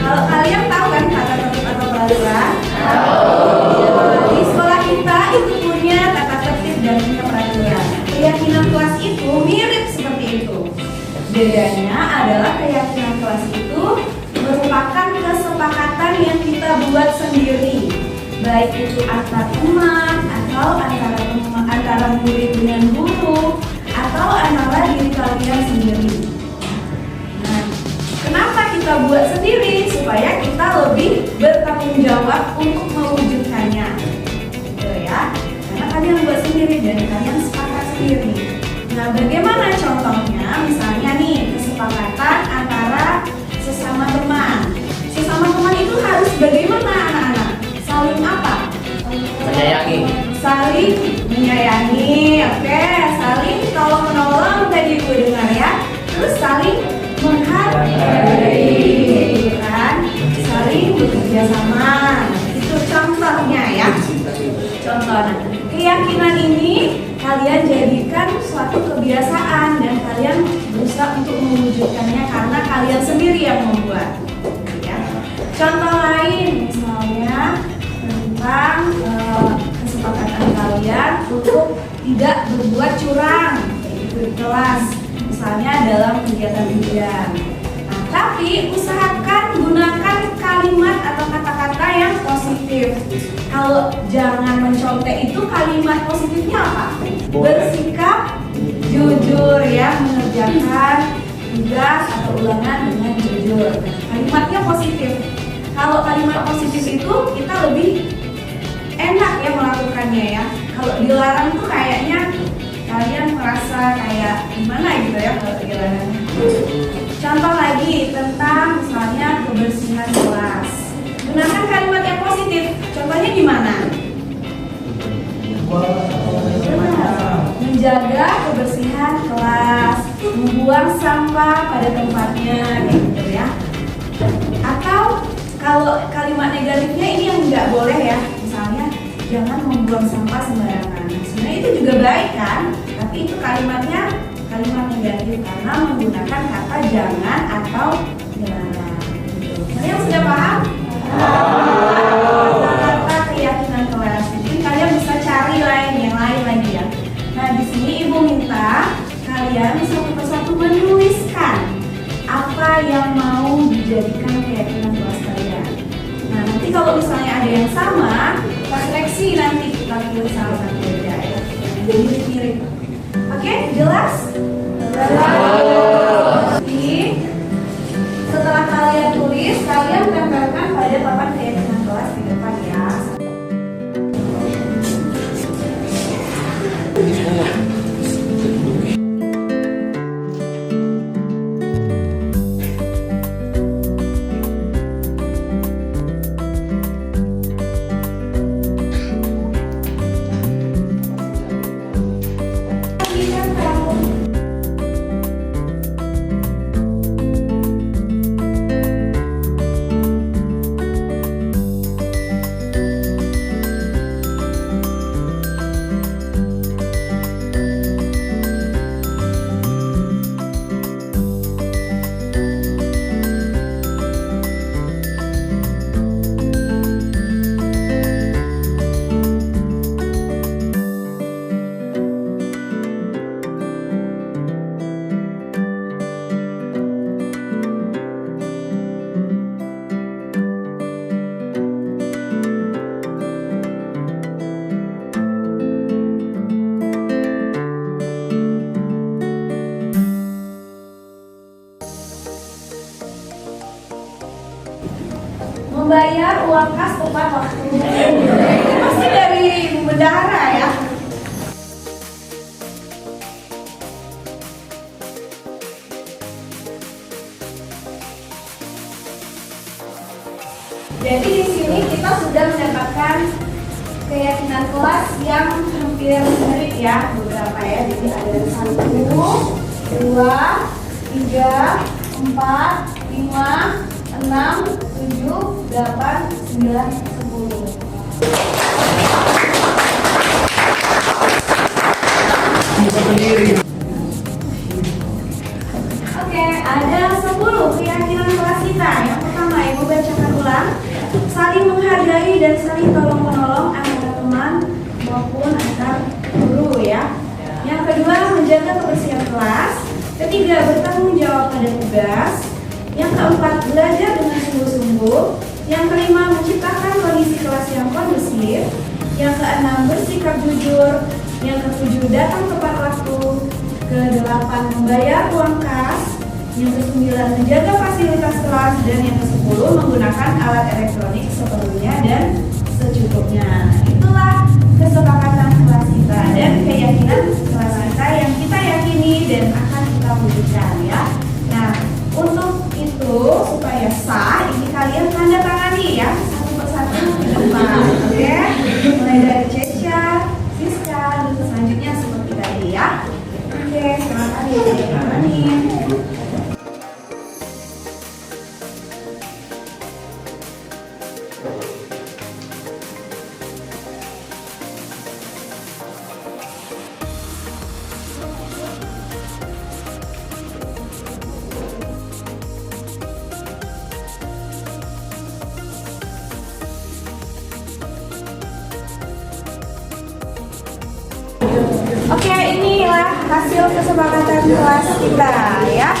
Kalau kalian tahu kan tata tertib atau peraturan? Di sekolah kita itu punya tata tertib dan punya peraturan. Keyakinan kelas itu mirip seperti itu. Bedanya adalah keyakinan kelas itu merupakan kesepakatan yang kita buat sendiri, baik itu antar teman atau antara murid dengan guru atau antara diri kalian sendiri. Nah, kenapa kita buat sendiri? Supaya kita lebih bertanggung jawab untuk mewujudkannya, gitu ya. Karena kalian buat sendiri dan kalian sepakat sendiri. Nah, bagaimana contohnya? Misalnya nih, kesepakatan antara sesama teman. Sesama teman itu harus bagaimana anak-anak? Saling apa? Menyayangi. Saling menyayangi, oke. Saling kalau menolong tadi gue dengar ya. Terus saling menghargai, kan? Saling bekerja sama. Itu contohnya ya. Contohnya. Keyakinan ini kalian jadikan suatu kebiasaan dan kalian berusaha untuk mewujudkannya karena kalian sendiri yang membuat. Ya. Contoh lain misalnya tentang kesepakatan kalian untuk tidak berbuat curang yaitu di kelas, misalnya dalam kegiatan ujian. Nah, tapi usahakan gunakan kalimat atau kata-kata yang positif. Kalau jangan mencontek itu kalimat positifnya apa? Bersikap jujur ya, mengerjakan tugas atau ulangan dengan jujur. Kalimatnya positif. Kalau kalimat positif itu kita lebih enak ya melakukannya ya. Kalau dilarang tuh kayaknya kalian merasa kayak gimana gitu ya kalau dilarang. Contoh lagi tentang misalnya kebersihan kelas. Gunakan kalimat yang positif. Contohnya gimana? Menjaga kebersihan kelas, membuang sampah pada tempatnya, gitu ya. Atau kalau kalimat negatifnya ini yang nggak boleh ya, misalnya jangan membuang sampah sembarangan. Sebenarnya itu juga baik kan, tapi itu kalimatnya kalimat negatif karena menggunakan kata jangan atau dilarang. Gitu. Kalian sudah paham? Kata-kata keyakinan kelas. Jadi kalian bisa cari yang lain lagi ya. Nah di sini ibu minta kalian satu persatu menuliskan apa yang mau dijadikan keyakinan kelas kalian. Nah nanti kalau misalnya ada yang sama, pas seleksi nanti kita pilih salah satu aja ya. Jadi mirip-mirip. Oke, jelas? Jadi setelah kalian tulis, kalian tempelkan pada papan keyakinan kelas di depan ya. Membayar uang kas tepat waktu. Itu pasti dari bendahara ya. Jadi di sini kita sudah mendapatkan keyakinan kelas yang hampir mirip ya, beberapa ya. Jadi ada 1, 2, 3, 4, 5, 6, 7, 8, 9, 10. Oke, ada 10 keyakinan kelas kita. Yang pertama, Ibu kelas. Ketiga, bertanggung jawab pada tugas. Yang keempat, belajar dengan sungguh-sungguh. Yang kelima, menciptakan kondisi kelas yang kondusif. Yang keenam, bersikap jujur. Yang ketujuh, datang tepat waktu. Kedelapan, membayar uang kas. Yang kesembilan, menjaga fasilitas kelas. Dan yang kesepuluh, menggunakan alat elektronik seperlunya dan secukupnya. Itulah kesepakatan kelas kita dan keyakinan kelas kita yang kita yakini dan akan kita wujudkan ya. Nah, untuk itu supaya sah, ini kalian tanda tangani ya satu persatu di depan, oke? Mulai dari Cecia, Siska, dan selanjutnya seperti tadi ya. Oke, silakan ditandai. Oke, inilah hasil kesepakatan kelas kita ya.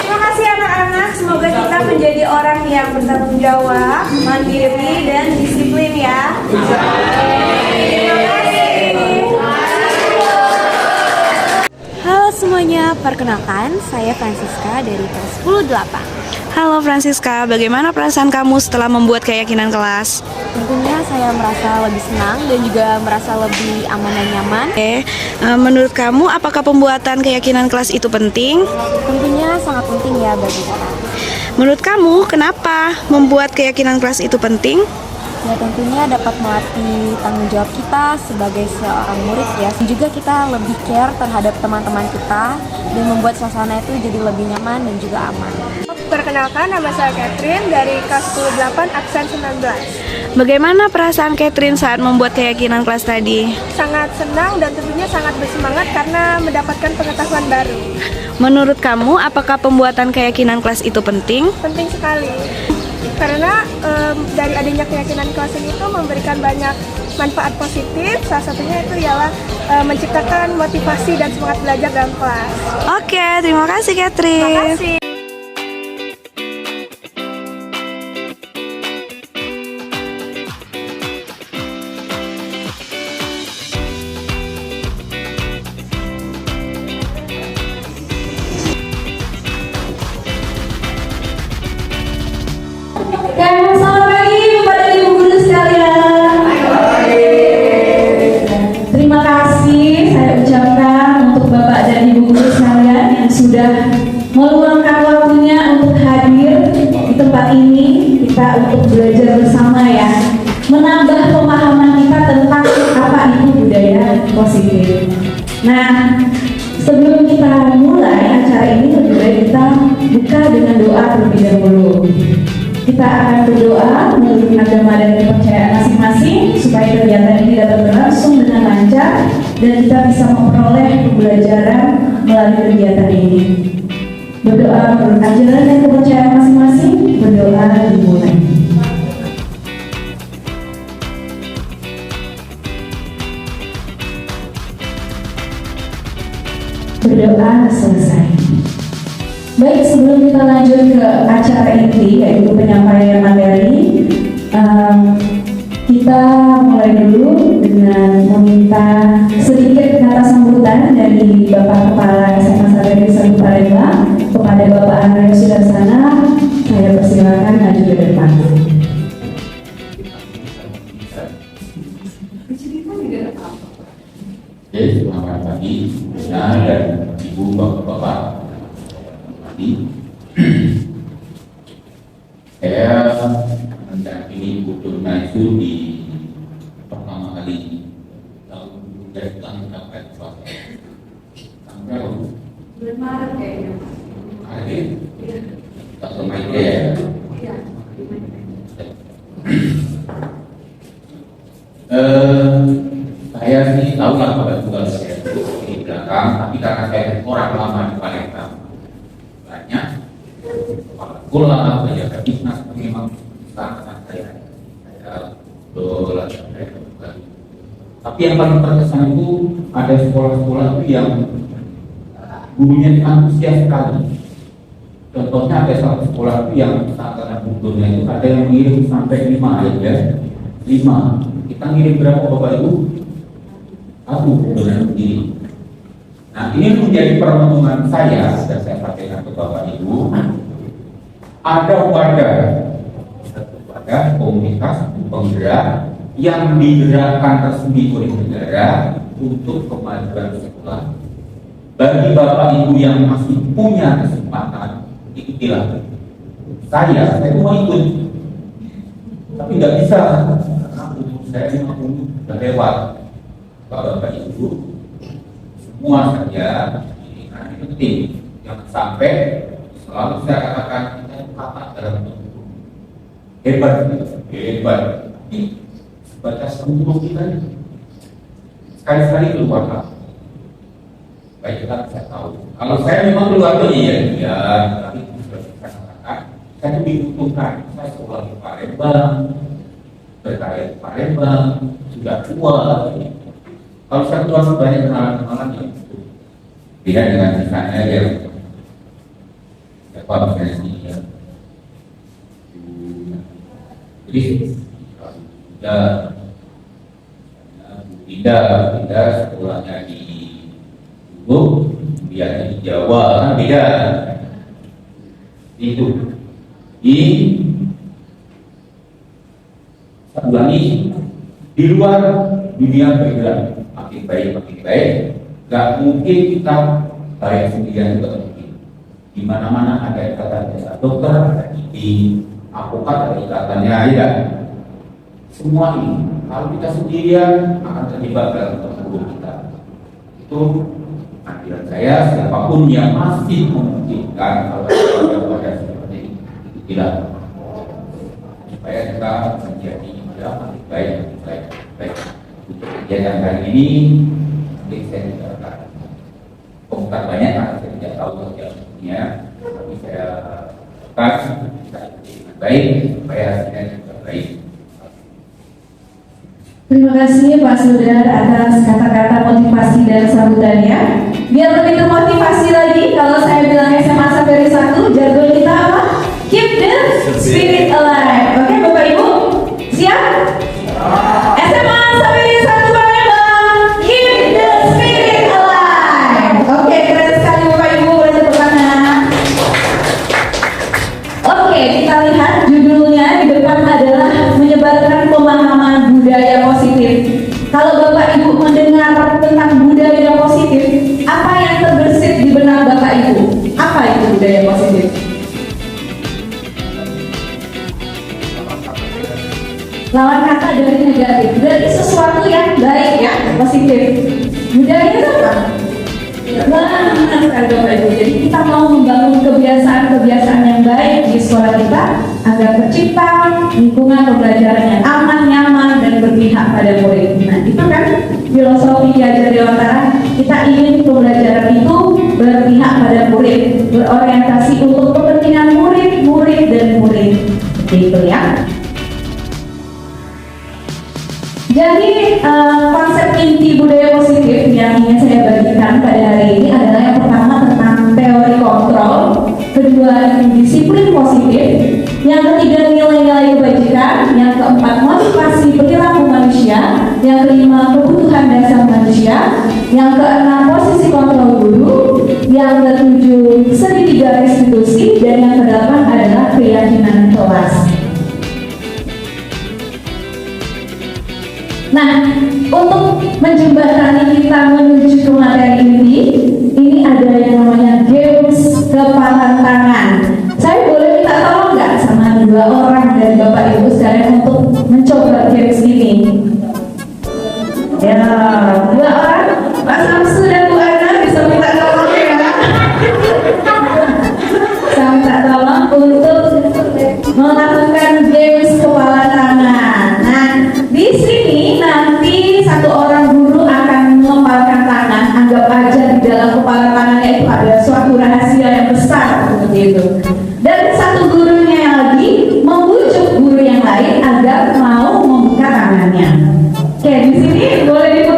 Terima kasih anak-anak, semoga kita menjadi orang yang bertanggung jawab, mandiri dan disiplin ya. Terima kasih. Halo semuanya, perkenalkan saya Francisca dari kelas 10-8. Halo Francisca, bagaimana perasaan kamu setelah membuat keyakinan kelas? Tentunya saya merasa lebih senang dan juga merasa lebih aman dan nyaman. Menurut kamu apakah pembuatan keyakinan kelas itu penting? Tentunya sangat penting ya bagi kita. Menurut kamu kenapa membuat keyakinan kelas itu penting? Ya tentunya dapat melatih tanggung jawab kita sebagai seorang murid ya. Juga kita lebih care terhadap teman-teman kita dan membuat suasana itu jadi lebih nyaman dan juga aman. Perkenalkan, nama saya Catherine dari kelas 10-8 absen 19. Bagaimana perasaan Catherine saat membuat keyakinan kelas tadi? Sangat senang dan tentunya sangat bersemangat karena mendapatkan pengetahuan baru. Menurut kamu apakah pembuatan keyakinan kelas itu penting? Penting sekali. Karena dari adanya keyakinan kelas ini itu memberikan banyak manfaat positif. Salah satunya itu ialah menciptakan motivasi dan semangat belajar dalam kelas. Oke, terima kasih Catherine. Terima kasih. Dan selamat pagi kepada ibu guru sekalian. Terima kasih saya ucapkan untuk bapak dan ibu guru sekalian yang sudah meluangkan waktunya untuk hadir di tempat ini kita untuk belajar bersama ya, menambah pemahaman kita tentang apa itu budaya positif. Nah, sebelum kita mulai acara ini lebih baik kita buka dengan doa terlebih dahulu. Kita akan berdoa menurut agama dan kepercayaan masing-masing supaya kegiatan ini dapat berlangsung dengan lancar dan kita bisa memperoleh pembelajaran melalui kegiatan ini. Berdoa menurut ajaran dan kepercayaan masing-masing. Berdoa dimulai. Berdoa selesai. Baik, sebelum kita lanjut ke acara inti yaitu penyampaian materi, kita mulai dulu dengan meminta sedikit kata sambutan dari Bapak Kepala SMA Satu Desa Palembang kepada Bapak Andrea Sudarsana. Saya persilakan maju ke depan. Oke, selamat pagi dan Ibu Bapak-Bapak. Saya mendampingi Ibu Turna itu di pertama kali tahun sampai berapa? Bulan Maret kayaknya. Maret. Tak sampai ya. Iya. Saya sih tahu lah pada tugas saya di belakang, tapi karena saya orang lama di Palembang banyak kepala banyak bisnis memang sangat saya betul tapi Tapi yang paling berkesan itu ada sekolah-sekolah itu yang gurunya itu antusias sekali. Contohnya ada satu sekolah itu yang takaran bukunya itu ada yang ngirim sampai 5 ya. 5. Kita ngirim berapa Bapak Ibu? 1 dengan begini. Nah ini menjadi permohonan saya dan saya sampaikan ke Bapak Ibu. Ada wadah komunitas penggerak yang digerakkan resmi oleh negara untuk kemajuan sekolah. Bagi Bapak Ibu yang masih punya kesempatan, ikutilah. Saya mau ikut, tapi nggak bisa karena umur saya 50 sudah lewat. Bapak Ibu semua saja ini penting. Jangan sampai selalu saya katakan kita kata dalam hebat, batas umur kita sekali-sekali keluar lah. Baik kita saya tahu. Kalau saya memang keluar tuh iya, tapi sudah saya katakan saya dibutuhkan. Saya sekolah di Palembang, berkarya di Palembang, sudah tua. Kalau saya keluar banyak kenalan-kenalan yang itu. Beda dengan misalnya yang siapa misalnya ini ya. Jadi Bida sekolahnya di Dulu, biasanya di Jawa kan beda. Itu di ulangi di luar dunia bergerak makin baik. Gak mungkin kita baik sendirian juga mungkin. Di mana-mana ada ikatan jasa dokter, ada di apokat, ada ikatannya ya. Semua ini kalau kita sendirian akan terlibat dalam perburuan kita. Itu akhirat saya, siapapun yang masih memungkinkan kalau ada wadah seperti ini, tidak supaya kita menjadi lebih baik. Untuk kejadian kali ini, mungkin saya tidak akan komentar banyak karena saya tidak tahu kerjanya, tapi saya akan bisa dengan baik supaya hasilnya juga baik. Terima kasih Pak Sudar atas kata-kata motivasi dan sambutannya. Biar lebih termotivasi lagi, kalau saya bilang SMA Savery 1, jargon kita apa? Keep the spirit alive. Oke Bapak Ibu, siap? SMA Savery 1 Palembang, keep the spirit alive. Oke, keren sekali Bapak Ibu, boleh tepuk tangan. Oke, kita lihat judulnya di depan adalah menyebarkan pemahaman budaya positif. Kalau Bapak Ibu mendengar tentang budaya positif, apa yang terbersit di benak Bapak Ibu? Apa itu budaya positif? Lawan kata dari negatif. Berarti sesuatu yang baik ya, positif. Budaya itu apa? Benar sekali Bapak Ibu. Jadi kita mau membangun kebiasaan-kebiasaan yang baik di sekolah kita agar tercipta lingkungan pembelajaran yang aman, nyaman, dan berpihak pada murid. Nah itu kan filosofi Ki Hajar Dewantara. Kita ingin pembelajaran itu berpihak pada murid, berorientasi untuk kepentingan murid dan murid. Gitu ya. Jadi konsep inti budaya positif yang ingin saya bagikan pada hari ini adalah yang pertama tentang teori kontrol, kedua disiplin positif, yang ketiga nilai-nilai kebajikan, yang keempat motivasi perilaku manusia, yang kelima kebutuhan dasar manusia, yang keenam posisi kontrol guru, yang ketujuh segitiga restitusi, dan yang kedelapan adalah keyakinan kelas. Nah, untuk menjembatani kita menuju ke materi ini ada yang namanya games kepala tangan. Saya boleh minta tolong nggak sama 2 orang dari Bapak Ibu sekalian untuk mencoba games ini? Ya, 2 orang, Pak Samsu dan Bu Ana bisa minta tolong ya. Saya minta tolong untuk melakukan games kepala tangan. Nah, di sini nanti 1 orang guru akan mengepalkan tangan. Anggap aja di dalam kepala tangannya itu ada suatu rahasia yang besar seperti itu. Dan 1 gurunya lagi membujuk guru yang lain agar mau membuka tangannya. Oke, di sini boleh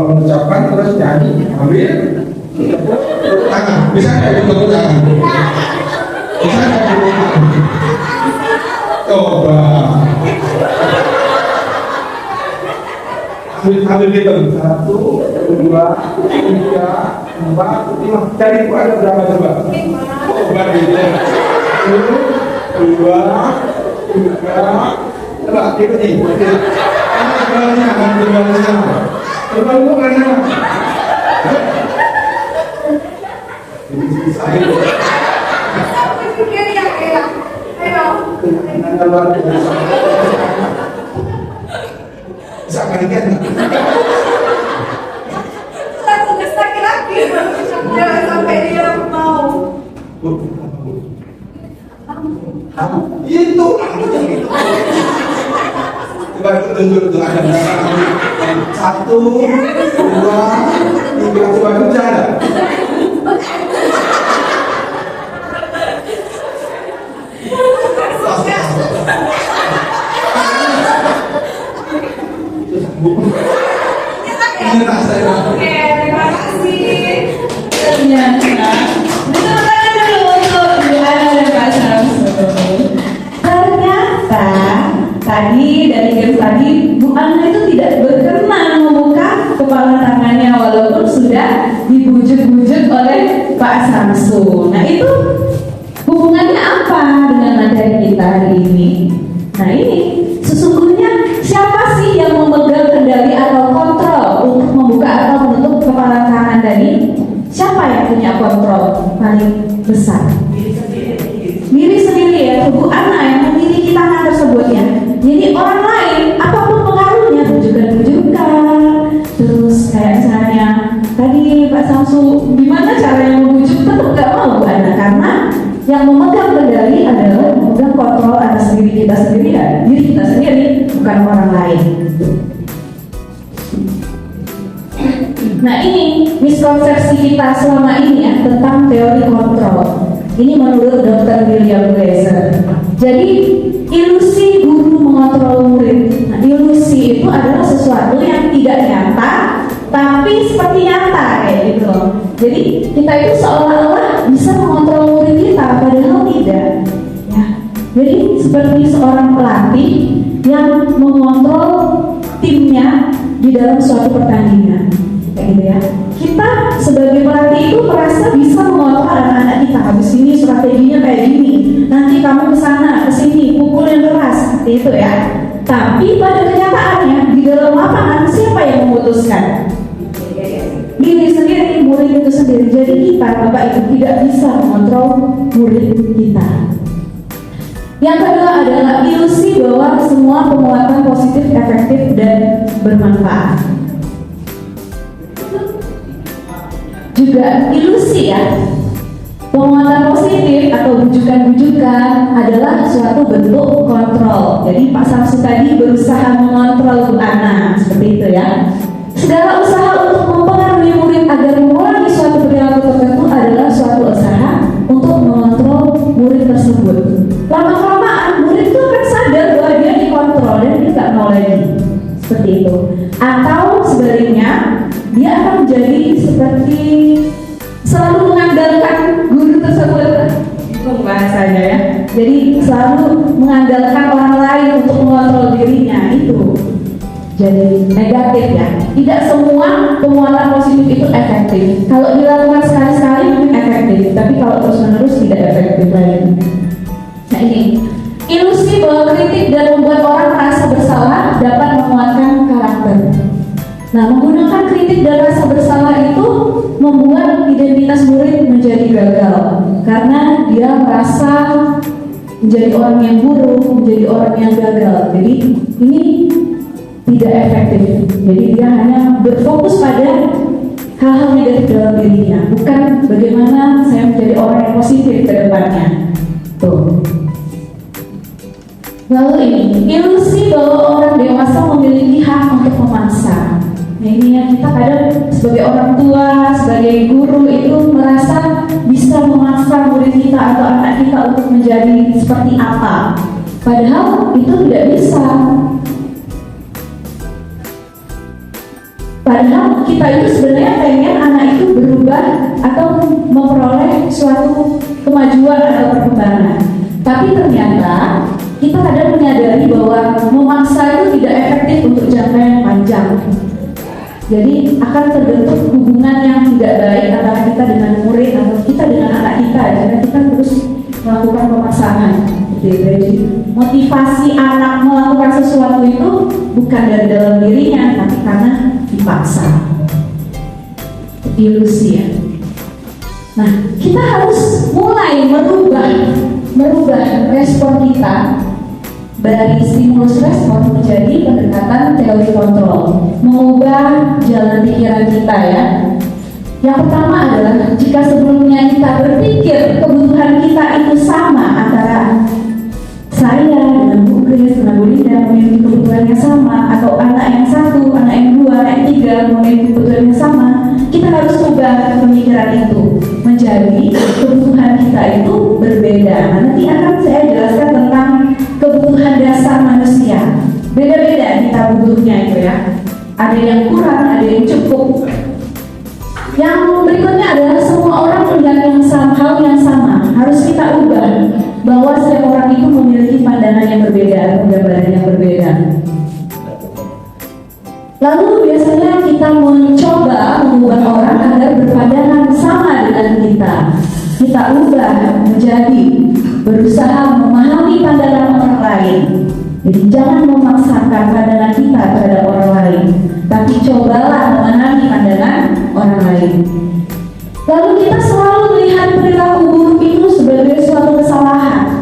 mengucapkan terus nyanyi ambil tepuk tangan. Bisa nggak tepuk tangan? Bisa nggak tepuk tangan? Coba. Ambil hitung 1, 2, 3, 4, 5. Cari itu ada berapa coba? Coba hitung 1, 2, 3. Coba hitung nih. Coba lu mana? Bisa kalian Satu laki-laki. Jangan sampai dia mau. itu coba tunjuk ada berapa? 1, 2, 3. Coba kerja ada. Ini rasanya. Oke, terima kasih. Ternyata, tepuk tangan dulu untuk Bu Ana dan Pak Samsul. Ternyata tadi dari game tadi Bu Ana itu tidak berkenan membuka kepala tangannya walaupun sudah dibujuk-bujuk oleh Pak Samsul. Nah itu hubungannya apa dengan materi kita hari ini? Nah ini sesungguhnya siapa sih yang memegang kendali atau kontrol untuk membuka atau menutup kepala tangan tadi? Siapa yang punya kontrol paling besar? Diri sendiri ya, Bu Ana yang memiliki tangan tersebut ya. Jadi orang lain apapun pengaruhnya, bujukan-bujukan, terus kayak misalnya tadi Pak Samsu, gimana caranya membujuk, tetap gak mau Bu Ana karena yang memegang kendali adalah memegang kontrol atas diri kita sendiri ya, diri kita sendiri, bukan orang lain. Nah ini miskonsepsi kita selama ini ya tentang teori kontrol. Ini menurut Dr. William Glasser. Jadi ilusi guru mengontrol murid. Nah, ilusi itu adalah sesuatu yang tidak nyata, tapi seperti nyata kayak gitu loh. Jadi kita itu seolah-olah bisa mengontrol murid kita, padahal tidak. Ya. Jadi seperti seorang pelatih yang mengontrol timnya di dalam suatu pertandingan. Kayak gitu ya. Kita sebagai pelatih itu merasa bisa mengontrol anak-anak kita. Habis ini strateginya kayak gini. Nanti kamu ke sana, ke sini, pukul yang keras seperti itu ya. Tapi pada kenyataannya di dalam lapangan siapa yang memutuskan? Diri sendiri, murid itu sendiri. Jadi kita, Bapak Ibu, tidak bisa mengontrol murid kita. Yang kedua adalah ilusi bahwa semua penguatan positif, efektif, dan bermanfaat. Juga ilusi ya, penguatan positif atau bujukan-bujukan adalah suatu bentuk kontrol. Jadi Pak Samsu tadi berusaha mengontrol Bu Ana, seperti itu ya. Segala usaha untuk mempengaruhi murid agar mengulangi suatu perilaku tertentu adalah suatu usaha untuk mengontrol murid tersebut. Lama-kelamaan murid itu akan sadar bahwa dia dikontrol dan dia nggak mau lagi, seperti itu. Atau sebaliknya, dia akan menjadi seperti selalu mengandalkan guru tersebut, itu bahasanya ya. Jadi selalu mengandalkan orang lain untuk mengontrol dirinya, itu jadi negatif ya. Tidak semua penguatan positif itu efektif. Kalau dilakukan sekali-sekali mungkin efektif, tapi kalau terus-menerus tidak efektif lagi. Nah ini ilusi bahwa kritik dan membuat orang merasa bersalah dapat menguatkan karakter. Nah, menggunakan kritik dan rasa bersalah itu membuat identitas murid menjadi gagal karena dia merasa menjadi orang yang buruk, menjadi orang yang gagal. Jadi ini tidak efektif. Jadi dia hanya berfokus pada hal-hal negatif dalam dirinya, bukan bagaimana saya menjadi orang yang positif ke depannya. Tuh. Lalu ini ilusi bahwa orang dewasa memiliki hak untuk memaksa. Nah ini ya, kita kadang sebagai orang tua, sebagai guru itu merasa bisa memaksa murid kita atau anak kita untuk menjadi seperti apa. Padahal itu tidak bisa. Padahal kita itu sebenarnya pengen anak itu berubah atau memperoleh suatu kemajuan atau perkembangan. Tapi ternyata kita kadang menyadari bahwa memaksa itu tidak efektif untuk jangka yang panjang. Jadi akan terbentuk hubungan yang tidak baik antara kita dengan murid atau kita dengan anak kita jika kita terus melakukan pemaksaan. Jadi motivasi anak melakukan sesuatu itu bukan dari dalam dirinya, tapi karena dipaksa. Ilusi ya. Nah, kita harus mulai merubah respon kita dari stimulus respon menjadi pendekatan teori kontrol, mengubah jalan pikiran kita ya. Yang pertama adalah jika sebelumnya kita berpikir kebutuhan kita itu sama antara saya dengan Bu Kris, dengan Bu Linda memiliki kebutuhan yang sama, atau anak yang satu, anak yang dua, anak yang tiga memiliki kebutuhan yang sama, kita harus ubah pemikiran itu menjadi kebutuhan kita itu berbeda. Nanti akan saya jelaskan tentang kebutuhan dasar manusia. Beda-beda kita butuhnya itu ya. Ada yang kurang, ada yang cukup. Yang berikutnya adalah semua orang melihat hal yang sama. Harus kita ubah bahwa setiap orang itu memiliki pandangan yang berbeda atau gambaran yang berbeda. Lalu biasanya kita mencoba mengubah orang agar berpandangan sama dengan kita. Kita ubah menjadi berusaha memahami pandangan orang lain. Jadi jangan memaksakan pandangan kita terhadap orang lain, tapi cobalah memahami pandangan orang lain. Lalu kita selalu melihat perilaku buruk itu sebagai suatu kesalahan.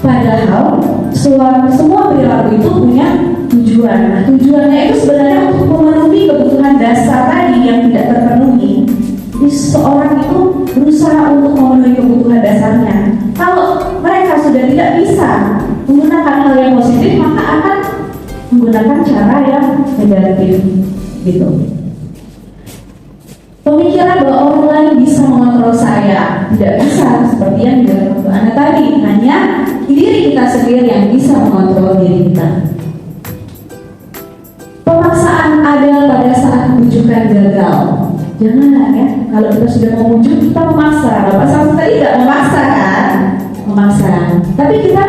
Padahal semua perilaku itu punya tujuan. Nah, tujuannya itu sebenarnya untuk memenuhi kebutuhan dasar tadi yang tidak terpenuhi. Jadi seseorang itu berusaha untuk memenuhi kebutuhan dasarnya. Kalau mereka sudah tidak bisa menggunakan hal yang positif, maka akan menggunakan cara yang negatif, gitu. Pemikiran bahwa orang lain bisa mengontrol saya tidak bisa, seperti yang dilakukan Anda tadi. Hanya diri kita sendiri yang bisa mengontrol diri kita. Pemaksaan ada pada saat bujukan gagal. Jangan ya, kalau kita sudah mau bujuk kita memaksa. Bapak sama tadi tidak memaksa kan? Memaksa. Tapi kita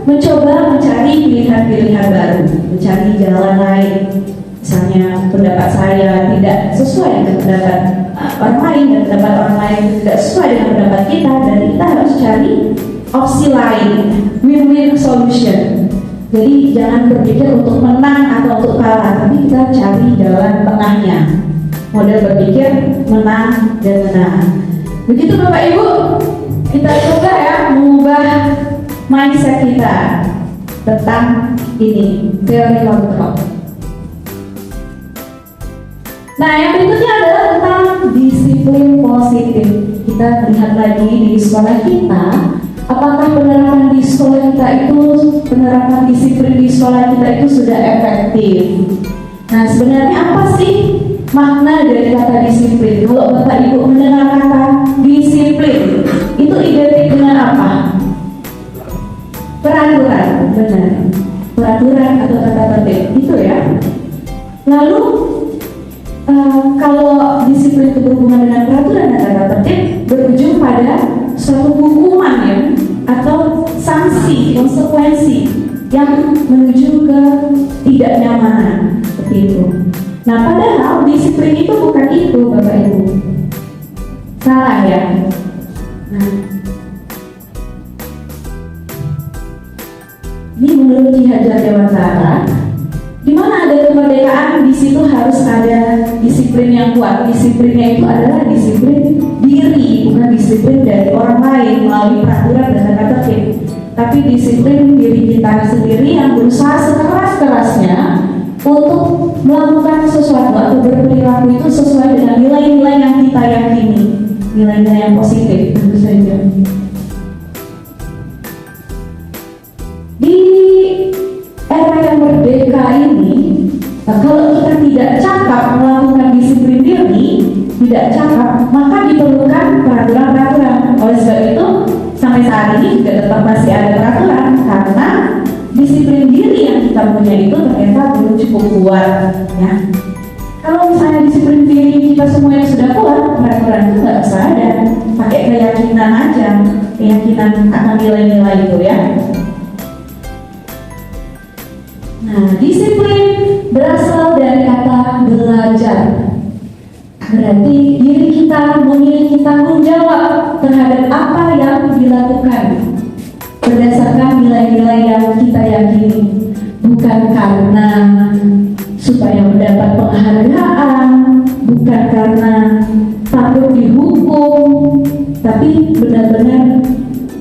mencoba mencari pilihan-pilihan baru, mencari jalan lain. Misalnya pendapat saya tidak sesuai dengan pendapat orang lain, dan pendapat orang lain tidak sesuai dengan pendapat kita, dan kita harus cari opsi lain, win-win solution. Jadi jangan berpikir untuk menang atau untuk kalah, tapi kita cari jalan tengahnya. Model berpikir menang dan menang. Begitu Bapak Ibu, kita coba ya mengubah mindset kita tentang ini, teori kontrol. Nah, yang berikutnya adalah tentang disiplin positif. Kita lihat lagi di sekolah kita, apakah penerapan di sekolah kita itu, penerapan disiplin di sekolah kita itu sudah efektif. Nah, sebenarnya apa sih makna dari kata disiplin? Kalau Bapak Ibu mendengar kata disiplin, itu identik dengan apa? Peraturan, benar. Peraturan atau tata tertib, itu ya. Lalu kalau disiplin itu berhubungan dengan peraturan dan tata tertib, berujung pada suatu hukuman ya, atau sanksi, konsekuensi yang menuju ke tidak nyamanan, seperti itu. Nah, padahal disiplin itu bukan itu, Bapak Ibu. Salah ya. Nah, ini menurut Ki Hajar Dewantara, di mana ada kemerdekaan, di situ harus ada disiplin yang kuat. Disiplinnya itu adalah disiplin diri, bukan disiplin dari orang lain melalui peraturan dan tata tertib, tapi disiplin diri kita sendiri yang berusaha sekeras-kerasnya untuk melakukan sesuatu atau berperilaku itu sesuai dengan nilai-nilai yang kita yakini, nilai-nilai yang positif tentu saja. Di era yang merdeka ini, kalau kita tidak cakap melakukan disiplin diri, tidak cakap, maka diperlukan peraturan-peraturan. Oleh sebab itu, sampai saat ini juga tetap masih ada peraturan, karena disiplin diri yang kita punya itu ternyata belum cukup kuat. Ya, kalau misalnya kita semua yang sudah kuat, peraturan itu nggak usah ada. Pakai keyakinan aja, keyakinan akan nilai-nilai itu ya. Nah, disiplin berasal dari kata belajar. Berarti diri kita memiliki tanggung jawab terhadap apa yang dilakukan berdasarkan nilai-nilai yang kita yakini, bukan karena supaya mendapat penghargaan, bukan karena takut dihukum, tapi benar-benar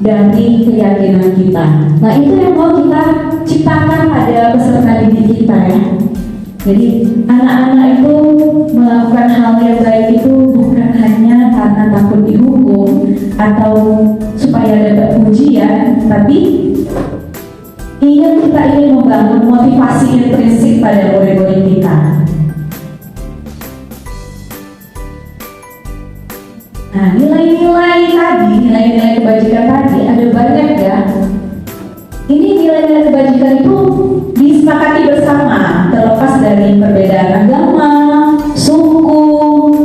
dari keyakinan kita. Nah, itu yang mau kita ciptakan pada peserta didik kita ya. Jadi anak-anak itu melakukan hal yang baik itu bukan hanya karena takut dihukum atau supaya dapat pujian, tapi kita ingin membangun motivasi intrinsik pada murid-murid kita. Nah, nilai-nilai tadi, nilai-nilai kebajikan tadi ada banyak ya. Ini nilai-nilai kebajikan itu disepakati bersama, terlepas dari perbedaan agama, suku,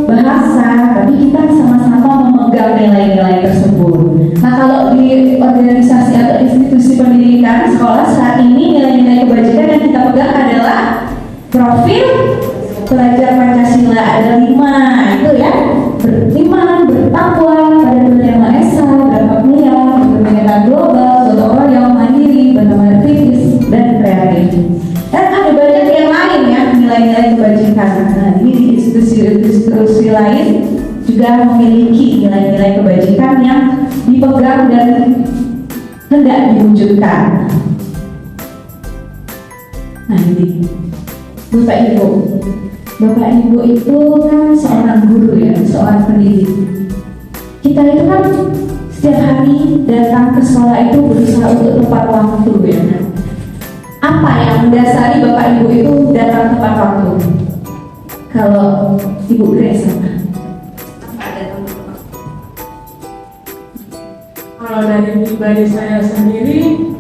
bahasa, tapi kita sama-sama memegang nilai-nilai tersebut. Nah, kalau di organisasi atau institusi pendidikan sekolah saat ini nilai-nilai kebajikan yang kita pegang adalah profil pelajar Pancasila, ada 5 itu ya, beriman, bertakwa pada Tuhan Yang Maha Esa, berakhlak mulia, berkebinekaan global, gotong royong, mandiri, benar-benar kritis dan kreatif. Dan ada banyak yang lain ya nilai-nilai kebajikan. Nah, ini di institusi lain juga memiliki nilai-nilai kebajikan yang dipegang dan hendak diwujudkan. Nah, ini Bapak Ibu itu kan seorang guru ya, seorang pendidik. Kita itu kan setiap hari datang ke sekolah itu berusaha untuk tepat waktu ya. Apa yang mendasari Bapak Ibu itu datang tepat waktu? Kalau Ibu Grace apa? Kalau dari pribadi saya sendiri,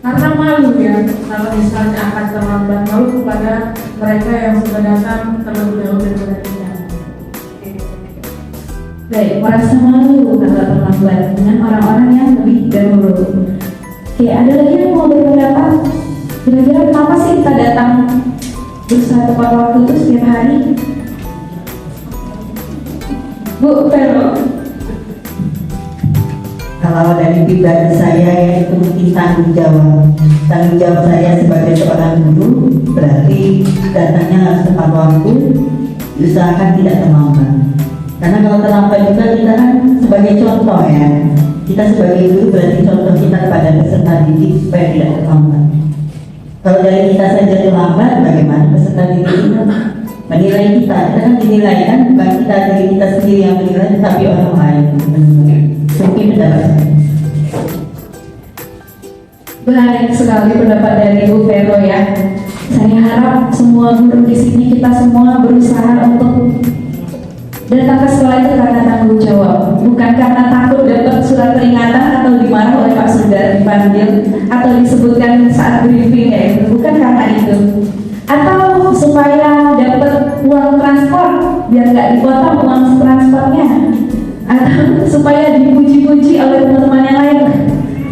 karena malu ya, kalau misalnya akan terlambat, malu kepada mereka yang sudah datang terlebih dahulu daripada kita. Baik, merasa malu kalau terlambat dengan orang-orang yang lebih dahulu. Oke, ada lagi yang mau berpendapat? Kira-kira kenapa sih kita datang berusaha tepat waktu itu setiap hari? Bu Vero? Kalau dari pribadi saya itu mungkin tanggung jawab saya sebagai seorang guru, berarti datangnya harus tepat waktu, diusahakan tidak terlambat. Karena kalau terlambat juga kita kan sebagai contoh ya, kita sebagai guru berarti contoh kita kepada peserta didik supaya tidak terlambat. Kalau dari kita saja terlambat, bagaimana peserta didik kita menilai kita? Kita kan dinilai kan, bukan kita diri kita sendiri yang menilai, tapi orang lain. Mungkin pendapat saya. Baik sekali pendapat dari Bu Vero ya. Saya harap semua guru di sini kita semua berusaha untuk datang ke sekolah itu karena tanggung jawab, bukan karena takut dapat surat peringatan atau dimarah oleh Pak Sundar dipanggil atau disebutkan saat briefing ya itu, bukan karena itu. Atau supaya dapat uang transport biar nggak dipotong uang transportnya, atau supaya dipuji-puji oleh teman-teman yang lain.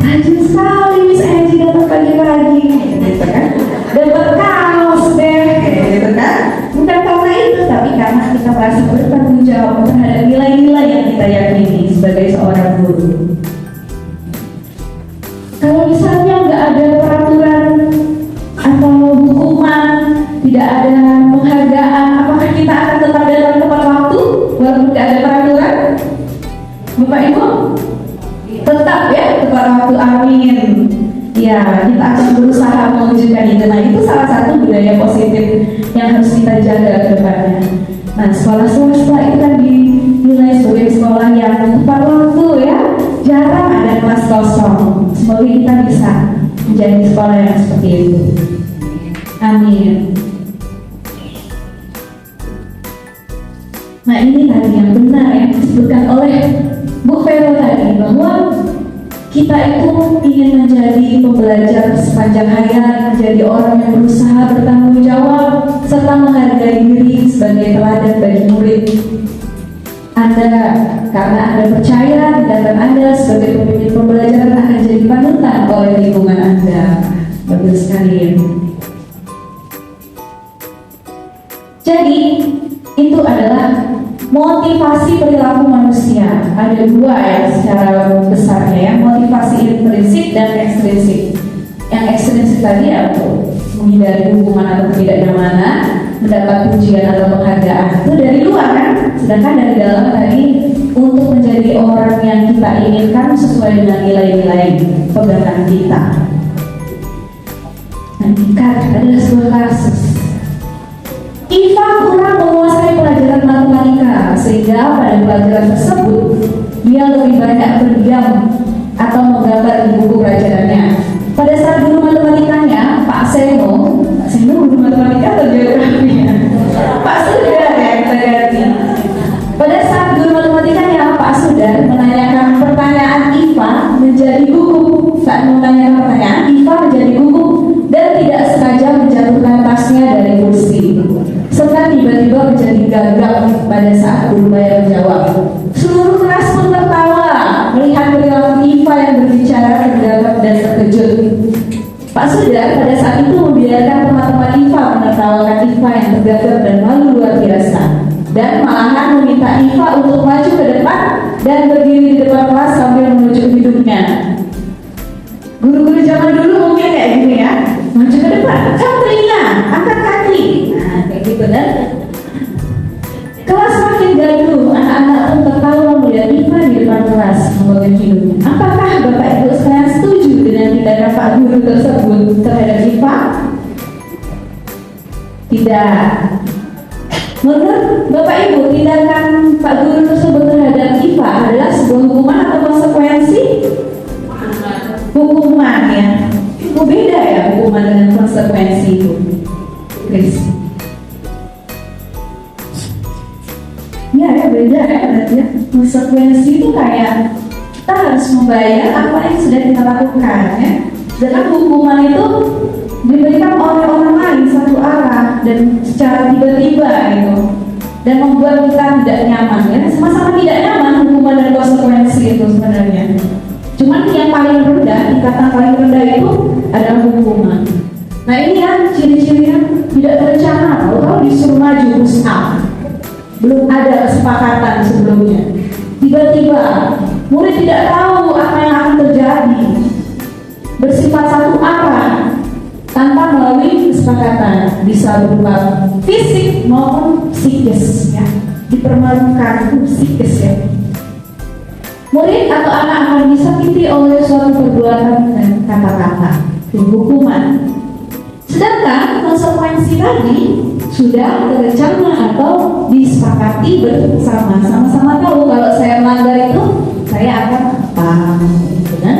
Rajin sekali Miss Angie datang pagi-pagi, gitu kan? Dapat kaos deh, gitu kan? Bukan karena itu, tapi karena kita merasa bertanggung jawab terhadap nilai-nilai yang kita yakini sebagai seorang guru. Kalau misalnya nggak ada peraturan atau hukuman, tidak ada penghargaan, apakah kita akan tetap datang tepat waktu walaupun nggak ada peraturan? Bapak Ibu, tetap ya tepat waktu, amin. Ya, kita akan berusaha mewujudkan itu. Nah, itu salah satu budaya positif yang harus kita jaga ke depannya. Nah, sekolah swasta itu kan dinilai sebagai sekolah yang tepat waktu ya, jarang ada kelas kosong. Semoga kita bisa menjadi sekolah yang seperti itu. Amin. Nah, ini tadi yang benar yang disebutkan oleh Bu Vero tadi, bahwa kita itu ingin menjadi pembelajar sepanjang hayat, menjadi orang yang berusaha bertanggung jawab serta menghargai diri sebagai teladan bagi murid. Karena Anda percaya tindakan Anda sebagai pemimpin pembelajaran akan jadi panutan oleh lingkungan Anda. Bagus sekali. Jadi, itu adalah motivasi perilaku manusia. Ada dua ya secara besarnya ya, motivasi intrinsik dan ekstrinsik. Yang ekstrinsik tadi ya untuk menghindari hubungan atau ketidaknyamanan, mendapat pujian atau penghargaan, itu dari luar kan. Sedangkan dari dalam tadi untuk menjadi orang yang kita inginkan sesuai dengan nilai-nilai pegangan kita. Nah, adalah sebuah kasus. Iva kurang menguasai pelajaran matematika sehingga pada pelajaran tersebut dia lebih banyak berdiam atau menggambar di buku pelajarannya. Pada saat guru matematikanya, Pak Seno guru matematika atau geografi ya? Pak Sudar ya kita ganti. Pada saat guru matematikanya Pak Sudar menanyakan pertanyaan Iva menjadi gugup. Saat menanyakan pertanyaan, Iva menjadi gugup dan tidak sengaja menjatuhkan tasnya dari kursi. Serta tiba-tiba menjadi gagap pada saat guru bayar menjawab. Seluruh kelas pun tertawa melihat perilaku Iva yang berbicara tergagap dan terkejut. Pak Sudar pada saat itu membiarkan teman-teman Iva menertawakan Iva yang tergagap dan malu luar biasa, dan malahan meminta Iva untuk maju ke depan dan berdiri di depan kelas sambil menunjuk hidungnya. Guru-guru zaman dulu mungkin kayak gini ya, maju ke depan, kamu telinga, angkat kaki, nah kayak gitu kan. Kelas makin gaduh, anak-anak pun tertawa melihat Iva di depan kelas memegang hidungnya. Apakah Bapak Ibu sekalian setuju dengan tindakan Pak Guru tersebut terhadap Iva? Tidak. Menurut Bapak Ibu, tindakan Pak Guru tersebut terhadap Iva adalah sebuah hukuman atau konsekuensi? Hukuman ya. Oh, beda ya hukuman dengan konsekuensi itu, Chris. Ya beda ya berarti ya. Konsekuensi itu kayak kita harus membayar apa yang sudah kita lakukan ya. Sedangkan hukuman itu diberikan oleh orang lain satu arah dan secara tiba-tiba gitu, dan membuat kita tidak nyaman ya. Sama-sama tidak nyaman hukuman dan konsekuensi itu sebenarnya. Cuman yang paling rendah, tingkatan paling rendah itu adalah hukuman. Nah ini ya ciri-cirinya tidak terencana. Kalau disuruh maju push up, belum ada kesepakatan sebelumnya. Tiba-tiba murid tidak tahu apa yang akan terjadi. Bersifat satu arah tanpa melalui kesepakatan, bisa berupa fisik maupun psikis ya. Dipermalukan itu psikis ya. Murid atau anak akan disakiti oleh suatu perbuatan dan kata-kata, hukuman. Sedangkan konsekuensi tadi sudah terencana atau disepakati bersama. Sama-sama tahu kalau saya melanggar itu saya akan apa, gitu kan?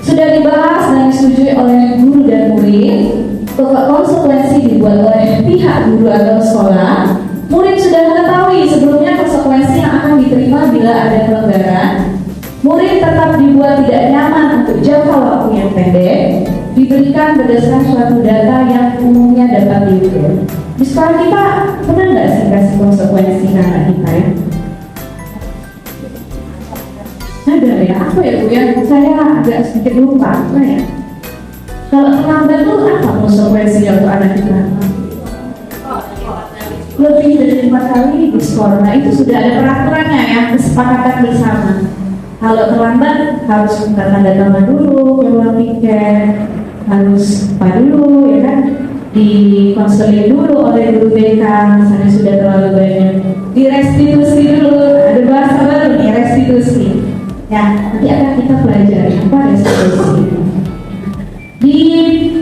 Sudah dibahas dan disetujui oleh guru dan murid. Konsekuensi dibuat oleh pihak guru atau sekolah. Murid sudah mengetahui sebelumnya konsekuensi yang akan diterima bila ada pelanggaran. Murid tetap dibuat tidak nyaman untuk jangka waktu yang pendek, diberikan berdasarkan suatu data yang umumnya dapat diukur. Di sekolah kita pernah nggak sih kasih konsekuensi ke anak kita ya? Ada ya, apa ya Bu ya? Saya agak sedikit lupa, apa ya? Kalau terlambat itu apa konsekuensinya untuk anak kita? Lebih dari 5 kali diskor. Nah itu sudah ada peraturannya ya, kesepakatan bersama. Kalau terlambat harus minta tanda tangan dulu, keluar tiket, harus apa dulu ya kan? Di konseling dulu oleh guru BK, misalnya sudah terlalu banyak. Direstitusi dulu, ada bahasa baru nih, restitusi. Ya, nanti akan kita pelajari apa restitusi. Di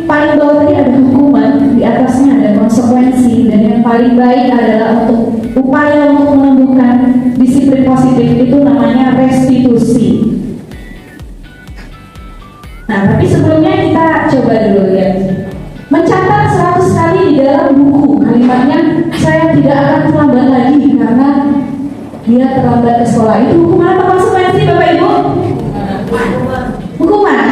paling bawah tadi ada hukuman, di atasnya ada konsekuensi, dan yang paling baik adalah untuk upaya untuk menumbuhkan disiplin positif itu namanya restitusi. Nah, tapi sebelumnya kita coba dulu lihat. Mencatat 100 kali di dalam buku kalimatnya saya tidak akan terlambat lagi karena dia terlambat ke sekolah. Itu hukuman atau konsekuensi Bapak Ibu? Hukuman.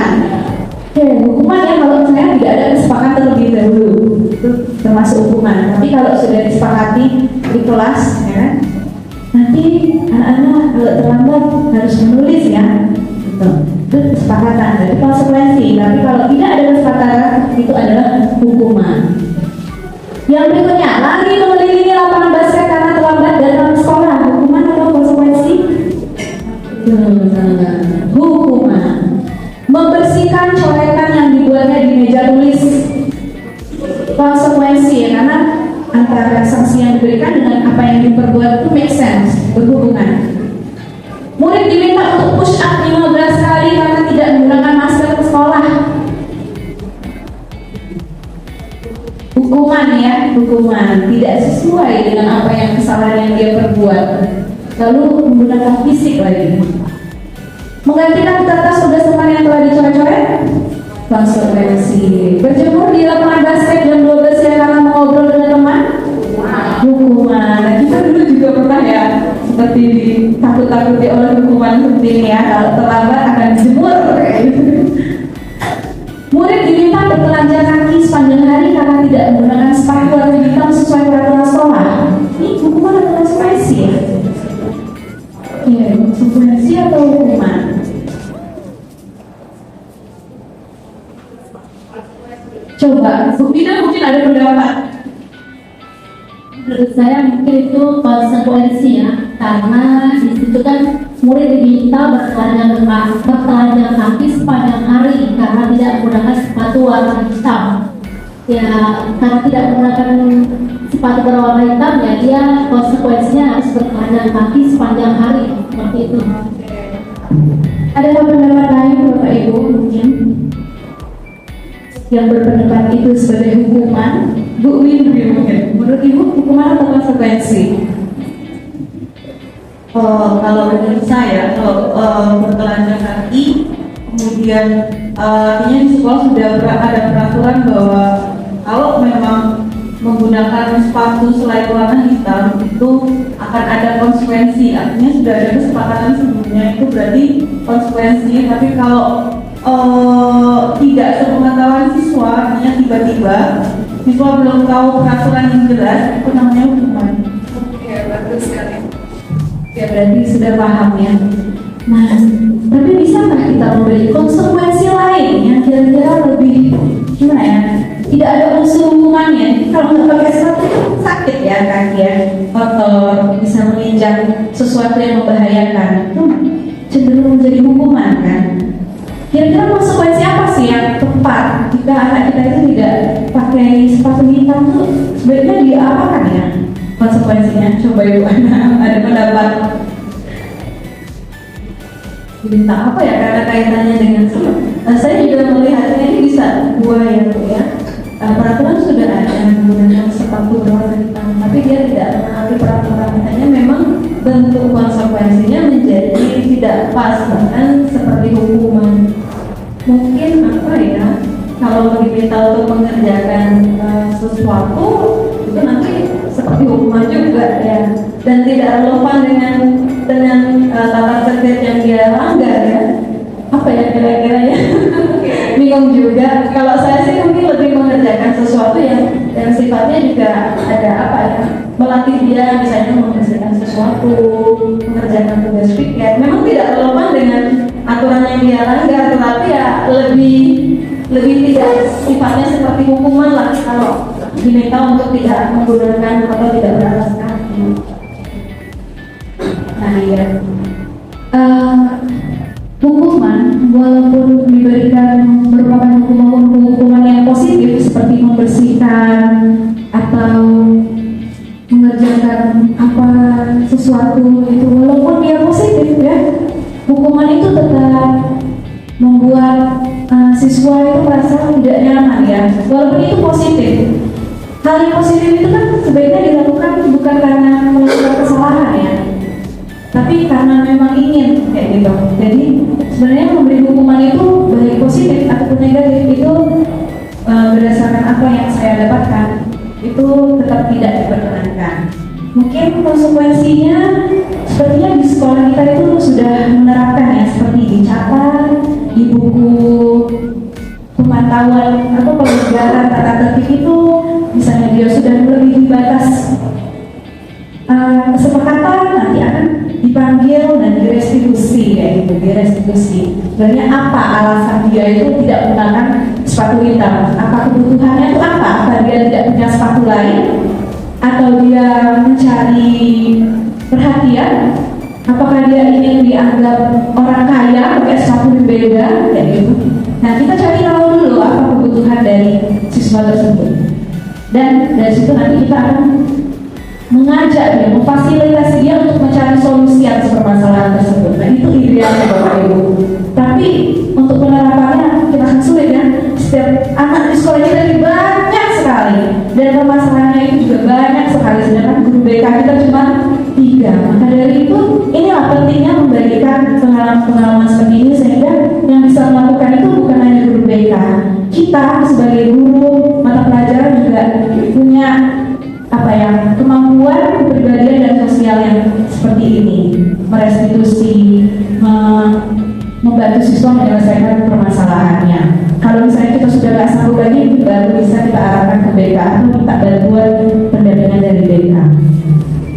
Oke, hukuman ya kalau saya tidak ada kesepakatan terlebih dahulu. itu termasuk hukuman. Tapi kalau sudah disepakati di kelas, ya kan, nanti anak-anak kalau terlambat harus menulis ya, gitu. Itu kesepakatan, jadi konsekuensi. Tapi kalau tidak ada kesepakatan, itu adalah hukuman. Yang berikutnya, lari mengelilingi lapangan basket karena terlambat datang ke sekolah, hukuman atau konsekuensi? Hukuman. Membersihkan coretan yang dibuatnya di meja tulis, konsekuensi ya, karena antara sanksi yang diberikan dengan apa yang diperbuat itu make sense, berhubungan. Murid diminta untuk push up 15 kali karena tidak menggunakan masker ke sekolah. Hukuman ya, hukuman. Tidak sesuai dengan apa yang kesalahan yang dia perbuat. Lalu menggunakan fisik lagi. Menggantikan kertas tugas teman yang telah dicoret-coret, konsekuensi. Berjemur di lapangan basket jam 12 siang karena mengobrol dengan teman, hukuman. Nah, kita dulu juga pernah ya seperti takut-takuti oleh hukuman seperti ini ya, kalau terlambat akan dijemur. Murid diminta bertelanjang kaki sepanjang hari karena tidak menggunakan sepatu atau hitam sesuai peraturan sekolah. Ini hukuman atau konsekuensi ya? Iya, konsekuensi atau hukuman? Coba, Bu Ida mungkin ada pendapat. Menurut saya mungkin itu konsekuensi ya, karena di situ kan murid diminta bertelanjang kaki sepanjang hari karena tidak menggunakan sepatu warna hitam. Ya, karena tidak menggunakan sepatu berwarna hitam ya, dia konsekuensinya harus bertelanjang kaki sepanjang hari, seperti itu. Ada pendapat lain Bapak Ibu mungkin yang berpendapat itu sebagai hukuman? Bu Windy mungkin, menurut Ibu hukuman atau konsekuensi? Kalau menurut saya, kalau bertelanjang kaki, kemudian artinya di sekolah sudah ada peraturan bahwa kalau memang menggunakan sepatu selain warna hitam itu akan ada konsekuensi. Artinya sudah ada kesepakatan sebelumnya, itu berarti konsekuensi. Tapi kalau tidak sepengetahuan siswa, artinya tiba-tiba siswa belum tahu peraturan yang jelas, itu namanya hukuman. Oke, bagus sekali. Ya berarti sudah paham ya. Nah, tapi bisakah kita memberi konsekuensi lain yang kira-kira lebih gimana ya? Tidak ada unsur hukumannya. Kalau nggak pakai sepatu sakit ya kaki ya, kotor, bisa menginjak sesuatu yang membahayakan. Itu cenderung menjadi hukuman kan? Kira-kira konsekuensi apa sih yang tepat jika anak kita itu tidak pakai sepatu hitam tuh sebaiknya diapakan ya konsekuensinya? Coba Ibu ada pendapat? Minta apa ya karena kaitannya dengan saya juga melihatnya ini bisa dua ya Bu ya. Peraturan sudah ada yang menggunakan sepatu berwarna hitam, tapi dia tidak menaati peraturan. Hanya memang bentuk konsekuensinya menjadi tidak pas, bahkan seperti hukuman. Mungkin apa ya, kalau diminta untuk mengerjakan sesuatu itu nanti seperti hukuman juga ya, dan tidak relevan dengan tata tertib yang dia langgar ya. Apa ya kira-kira ya? Bingung juga. Kalau saya sih mungkin lebih mengerjakan sesuatu yang sifatnya juga ada apa ya, melatih dia misalnya mengerjakan sesuatu, mengerjakan tugas piket. Memang tidak relevan dengan aturan yang dia langgar, tetapi ya lebih tidak sifatnya seperti hukuman lah kalau diminta untuk tidak menggunakan atau tidak beralas kaki. Nah ya. Hukuman walaupun diberikan merupakan hukuman yang positif seperti membersihkan atau mengerjakan apa sesuatu itu, walaupun dia positif ya, hukuman itu tetap membuat siswa itu merasa tidak nyaman ya, walaupun itu positif. Hal yang positif itu kan sebaiknya dilakukan bukan karena melakukan kesalahan ya, tapi karena memang ingin kayak gitu. Jadi sebenarnya memberi hukuman itu baik positif ataupun negatif itu berdasarkan apa yang saya dapatkan itu tetap tidak diperkenankan. Mungkin konsekuensinya sepertinya di sekolah kita itu sudah menerapkan ya, seperti dicatat di buku pemantauan atau pelanggaran tata tertib itu, misalnya dia sudah melebihi batas kesepakatan, nanti akan dipanggil dan direstitusi, kayak gitu, direstitusi. Sebenarnya apa alasan dia itu tidak menggunakan sepatu hitam? Apa kebutuhannya itu apa? Apa dia tidak punya sepatu lain? Atau dia mencari perhatian? Apakah dia ingin dianggap orang kaya pakai sepatu berbeda, kayak gitu? Nah, kita cari tahu dulu apa kebutuhan dari siswa tersebut, dan dari situ nanti kita akan mengajak dia, memfasilitasi dia untuk mencari solusi atas permasalahan tersebut. Nah, itu idealnya Bapak Ibu. Tapi untuk penerapannya kita akan sulit ya. Setiap anak di sekolah kita banyak sekali, dan permasalahannya itu juga banyak sekali. Sedangkan guru BK kita cuma 3. Maka dari itu, inilah pentingnya membagikan pengalaman-pengalaman seperti ini, sehingga yang bisa melakukan itu bukan hanya guru BK. Kita sebagai guru mata pelajaran juga punya kemampuan kepribadian dan sosial yang seperti ini, merestitusi, membantu siswa menyelesaikan permasalahannya. Kalau misalnya kita sudah nggak sanggup lagi, baru bisa kita arahkan ke BK atau minta bantuan pendampingan dari BK.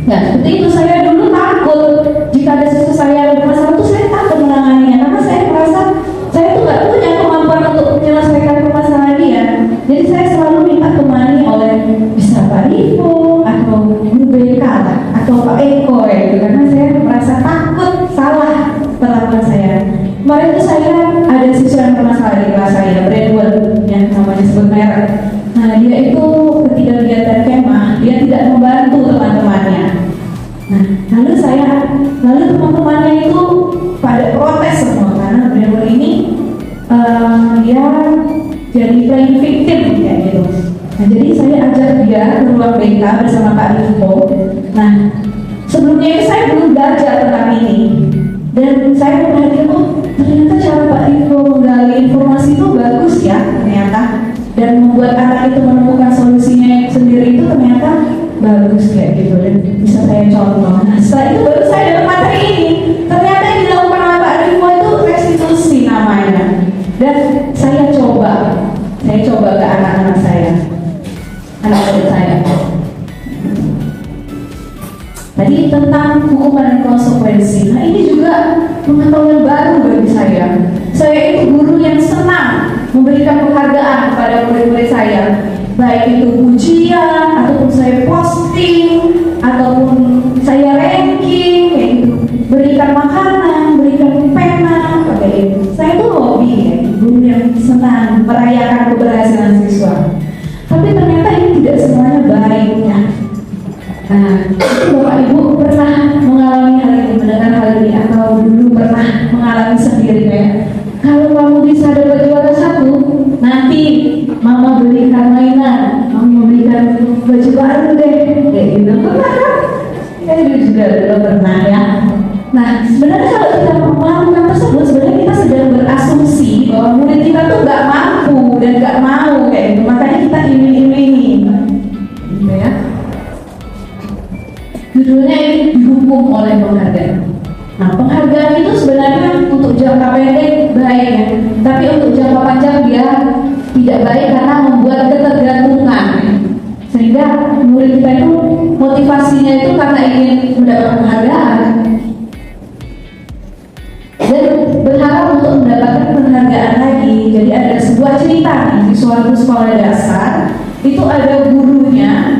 Nah, seperti itu. Saya dulu takut jika ada siswa saya yang bermasalah itu, saya takut menanganinya karena saya merasa saya tuh nggak punya kemampuan untuk menyelesaikan permasalahan dia. Jadi saya selalu minta temani oleh bisa Pak Ivo atau guru BK atau Pak Eko ya, gitu. Karena saya merasa takut salah perlakuan saya. Kemarin itu saya ada siswa yang bermasalah di kelas saya, Brandon, yang namanya sebut merek. Nah, dia itu ketika kegiatan kemah, dia tidak membantu teman-temannya. Nah, lalu teman-temannya itu pada protes semua karena Brandon ini dia jadi playing victim kayak gitu. Nah, jadi saya ajak dia ke ruang BK bersama Pak Ivo. Nah, sebelumnya itu saya belum belajar tentang ini, dan saya memperhatikan, ternyata cara Pak Ivo menggali informasi itu bagus ya ternyata, dan membuat anak itu menemukan solusinya sendiri itu ternyata bagus kayak gitu, dan bisa saya contoh. Nah, setelah itu baru saya dapat materi ini. Ternyata yang dilakukan oleh Pak Ivo itu restitusi namanya, dan saya coba ke anak-anak saya, anak-anak saya. Tadi tentang hukuman dan konsekuensi. Nah, ini juga pengetahuan baru bagi saya. Saya itu guru yang senang memberikan penghargaan kepada murid-murid saya, baik itu pujian ataupun saya posting ataupun saya ranking kayak gitu, berikan makanan, berikan pena kayak gitu. Saya tuh hobi ya, guru yang senang merayakan keberhasilan siswa. Tapi ternyata ini tidak semuanya baik ya. Nah, Bapak Ibu pernah mengalami hal ini, mendengar hal ini, atau dulu pernah mengalami sendiri kayak, kalau kamu bisa dapat juara 1, nanti mama belikan mainan, mama belikan baju baru deh, kayak gitu. Pernah kan? Saya juga pernah ya. Nah, sebenarnya kalau kita melakukan tersebut, sebenarnya kita sedang berasumsi bahwa murid kita tuh nggak mampu dan nggak mau kayak gitu. Makanya kita iming-imingi, gitu ya. Judulnya ini dihukum oleh penghargaan. Nah, penghargaan itu sebenarnya untuk jangka pendek baik ya, tapi untuk jangka panjang dia tidak baik karena membuat ketergantungan. Sehingga murid kita itu motivasinya itu karena ingin mendapatkan penghargaan dan berharap untuk mendapatkan penghargaan lagi. Jadi ada sebuah cerita nih, di suatu sekolah dasar itu ada gurunya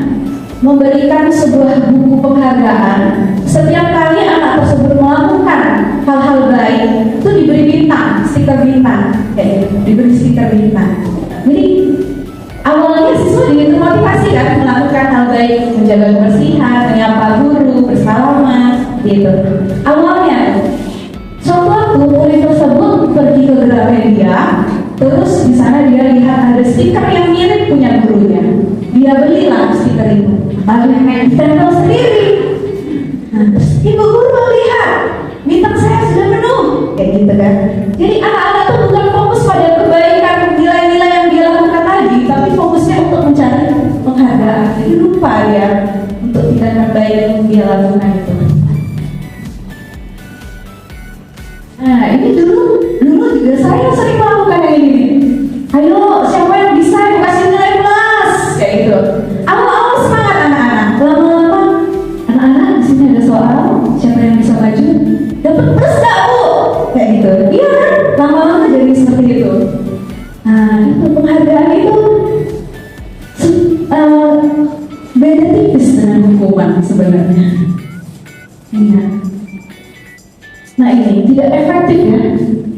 memberikan sebuah buku penghargaan. Setiap kali anak tersebut melakukan hal-hal baik itu diberi bintang, stiker bintang, kayak gitu, diberi stiker bintang. Jadi awalnya siswa ingin termotivasi kan melakukan hal baik, menjaga kebersihan, menyapa guru, bersalaman, gitu. Awalnya, suatu waktu murid tersebut pergi ke Gramedia, terus di sana dia lihat ada stiker yang mirip punya gurunya. Dia belilah stiker itu, lalu ditempel sendiri. Nah, ibu guru lihat, bintang saya sudah penuh, kayak gitu kan. Jadi anak-anak tuh bukan fokus pada kebaikan nilai-nilai yang dia lakukan tadi, tapi fokusnya untuk mencari penghargaan. Jadi lupa ya untuk tindakan baik yang dia lakukan itu. Nah, ini dulu juga saya sering melakukan yang ini. Ayo penghargaan itu beda tipis dengan hukuman sebenarnya. Ingat. Nah ini tidak efektif ya.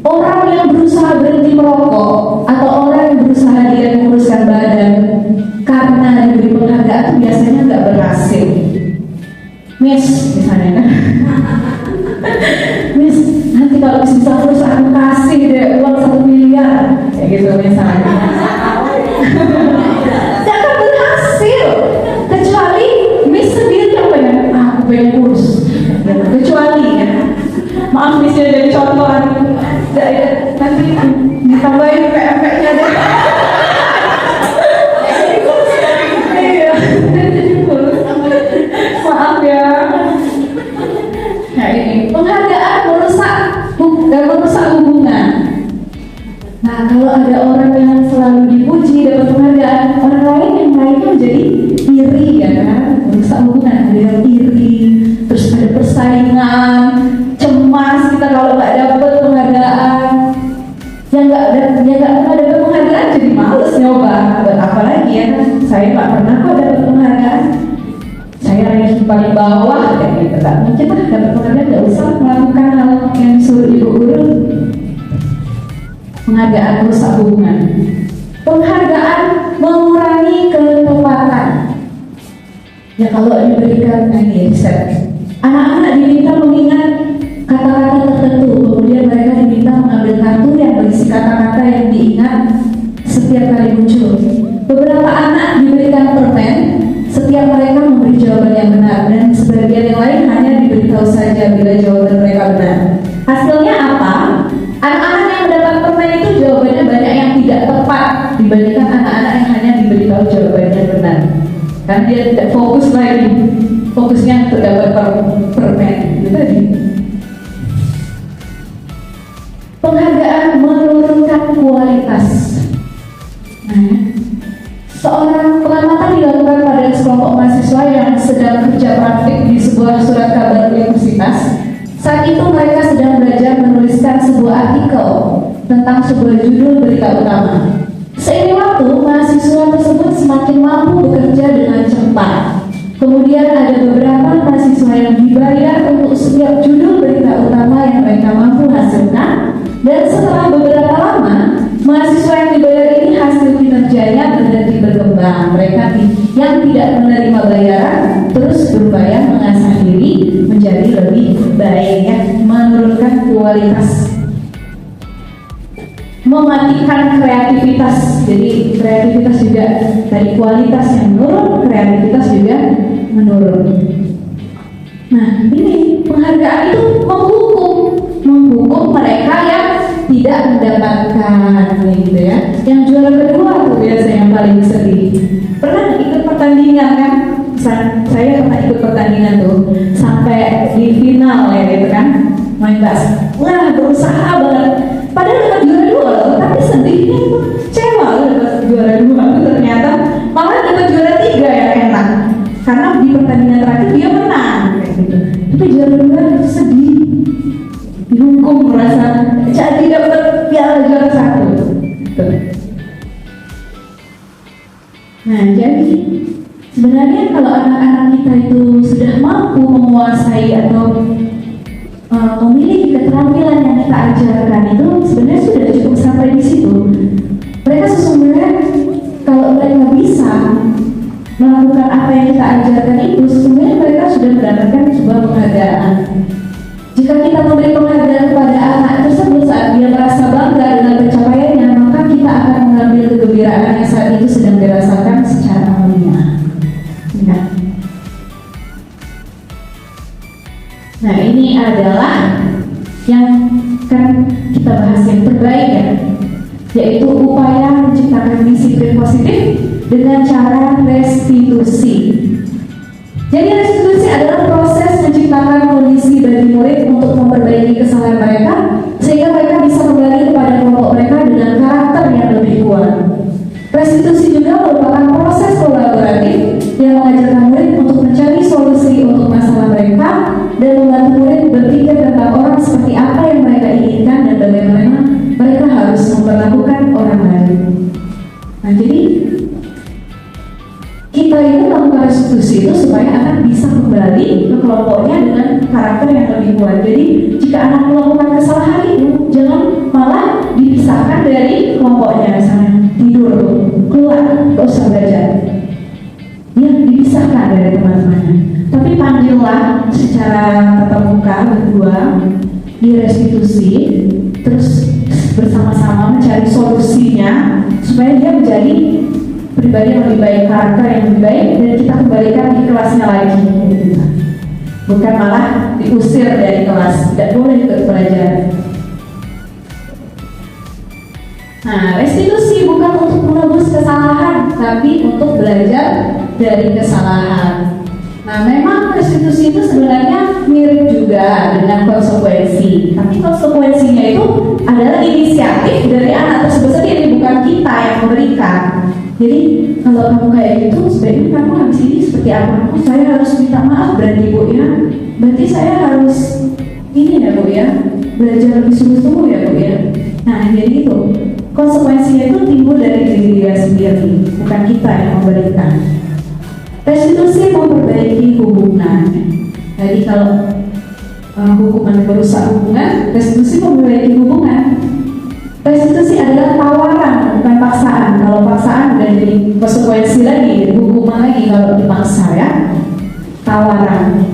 Orang yang berusaha berhenti merokok atau orang yang berusaha dia menguruskan badan karena diberi penghargaan itu biasanya nggak berhasil. Miss, misalnya kan, Miss, nanti kalau bisa terus aku kasih deh uang 1 miliar, kayak gitu misalnya. Tidak akan berhasil, kecuali Miss sendiri yang pengen, aku pengen kurus. Kecuali ya, maaf Miss ya jadi contohan, nanti ditambahin PMP-nya deh. Maaf ya. Nah ini penghargaan merusak hubungan. Nah kalau ada orang yang selalu dipuji dapat penghargaan, orang lain yang lainnya jadi iri ya kan, merusak hubungan. Ada yang iri, terus ada persaingan, cemas kita kalau nggak dapat penghargaan. Yang nggak pernah dapat penghargaan jadi males nyoba. Apalagi ya kan, saya nggak pernah kok dapat penghargaan. Saya ranking paling bawah kayak gitu kan. Mungkin lah dapat penghargaan nggak usah melakukan hal yang disuruh ibu guru. Penghargaan merusak hubungan. Penghargaan mengurangi ketepatan. Ya kalau diberikan ini riset, anak-anak diminta mengingat kata-kata tertentu, kemudian mereka diminta mengambil kartu yang berisi kata-kata yang diingat setiap kali muncul. Beberapa anak diberikan permen setiap mereka memberi jawaban yang benar, dan sebagian yang lain hanya diberitahu saja bila jawaban mereka benar. Hasilnya apa? Anak-anak yang mendapat permen itu jawabannya banyak yang tidak tepat dibandingkan anak-anak yang hanya diberitahu jawabannya benar. Kan dia tidak fokus lagi, fokusnya untuk dapat permen itu tadi. Penghargaan menurunkan kualitas. Nah, seorang pengamatan dilakukan pada sekelompok mahasiswa yang sedang kerja praktik di sebuah surat kabar universitas. Saat itu mereka sedang belajar menuliskan sebuah artikel tentang sebuah judul berita utama. Seiring waktu, mahasiswa tersebut semakin mampu bekerja dengan cepat. Kemudian ada beberapa mahasiswa yang dibayar untuk setiap judul berita utama yang mereka mampu hasilkan. Dan setelah beberapa lama, mahasiswa yang dibayar ini hasil kinerjanya berhenti berkembang. Mereka yang tidak menerima bayaran terus berupaya mengasah diri menjadi lebih baik, ya, menurunkan kualitas, mematikan kreativitas. Jadi kreativitas juga dari kualitas yang menurun, kreativitas juga menurun. Nah ini penghargaan itu menghukum mereka yang tidak mendapatkan, gitu ya. Yang juara kedua tuh biasanya yang paling sedih. Pernah ikut pertandingan kan? Saya pernah ikut pertandingan tuh sampai di final ya gitu kan, main basket. Wah berusaha banget. Padahal dapat juara 2 loh, tapi sedihnya itu kecewa loh dapat juara 2 itu ternyata malah dapat juara 3 yang enak. Karena di pertandingan terakhir dia menang kayak gitu. Tapi juara 2 itu sedih. Dihukum merasa jadi dapat piala juara 1. Nah jadi sebenarnya kalau anak-anak kita itu sudah mampu menguasai atau memiliki keterampilan yang kita ajarkan, itu sebenarnya sudah cukup sampai di situ. Mereka sesungguhnya kalau mereka bisa melakukan apa yang kita ajarkan itu, sesungguhnya mereka sudah mendapatkan sebuah penghargaan. Jika kita memberi penghargaan kepada anak tersebut saat dia merasa bangga dengan pencapaiannya, maka kita akan mengambil kegembiraan yang saat itu sedang dirasakan secara mulia. Ya. Nah ini adalah yang kan kita bahas yang terbaik ya, yaitu upaya menciptakan disiplin positif dengan cara restitusi. Jadi restitusi adalah proses menciptakan kondisi bagi murid untuk memperbaiki kesalahan mereka sehingga mereka bisa kembali kepada kelompok mereka dengan karakter yang lebih kuat. Restitusi juga merupakan proses kolaboratif yang mengajarkan murid untuk mencari solusi untuk masalah mereka dan membantu murid berpikir tentang orang seperti apa yang mereka inginkan dan bagaimana mereka harus memperlakukan orang lain. Nah, jadi kita itu melakukan restitusi itu supaya anak bisa kembali ke kelompoknya dengan karakter yang lebih kuat. Jadi jika anak melakukan kesalahan itu, jangan malah dipisahkan dari kelompoknya, misalnya tidur, keluar, gak usah belajar. Ya, dipisahkan dari teman-temannya. Tapi panggillah secara tatap muka berdua, direstitusi, terus bersama-sama mencari solusinya supaya dia menjadi pribadi yang lebih baik, karakter yang lebih baik, dan kita kembalikan di kelasnya lagi. Bukan malah diusir dari kelas, tidak boleh ikut belajar. Nah, restitusi bukan untuk menebus kesalahan, tapi untuk belajar dari kesalahan. Nah, memang restitusi itu sebenarnya mirip juga dengan konsekuensi, tapi konsekuensinya itu adalah inisiatif dari anak tersebut sendiri, bukan kita yang memberikan. Jadi kalau kamu kayak gitu, sebaiknya kamu habis ini seperti apa? Oh, saya harus minta maaf berarti Bu ya. Berarti saya harus ini ya Bu ya, belajar lebih sungguh-sungguh ya Bu ya. Nah, jadi itu konsekuensinya itu timbul dari diri dia sendiri, bukan kita yang memberikan. Restitusi memperbaiki hubungan. Jadi kalau hukuman merusak hubungan, restitusi memperbaiki hubungan. Restitusi adalah tawaran, bukan paksaan. Kalau paksaan udah jadi konsekuensi lagi, hukuman lagi kalau dipaksa ya. Tawaran.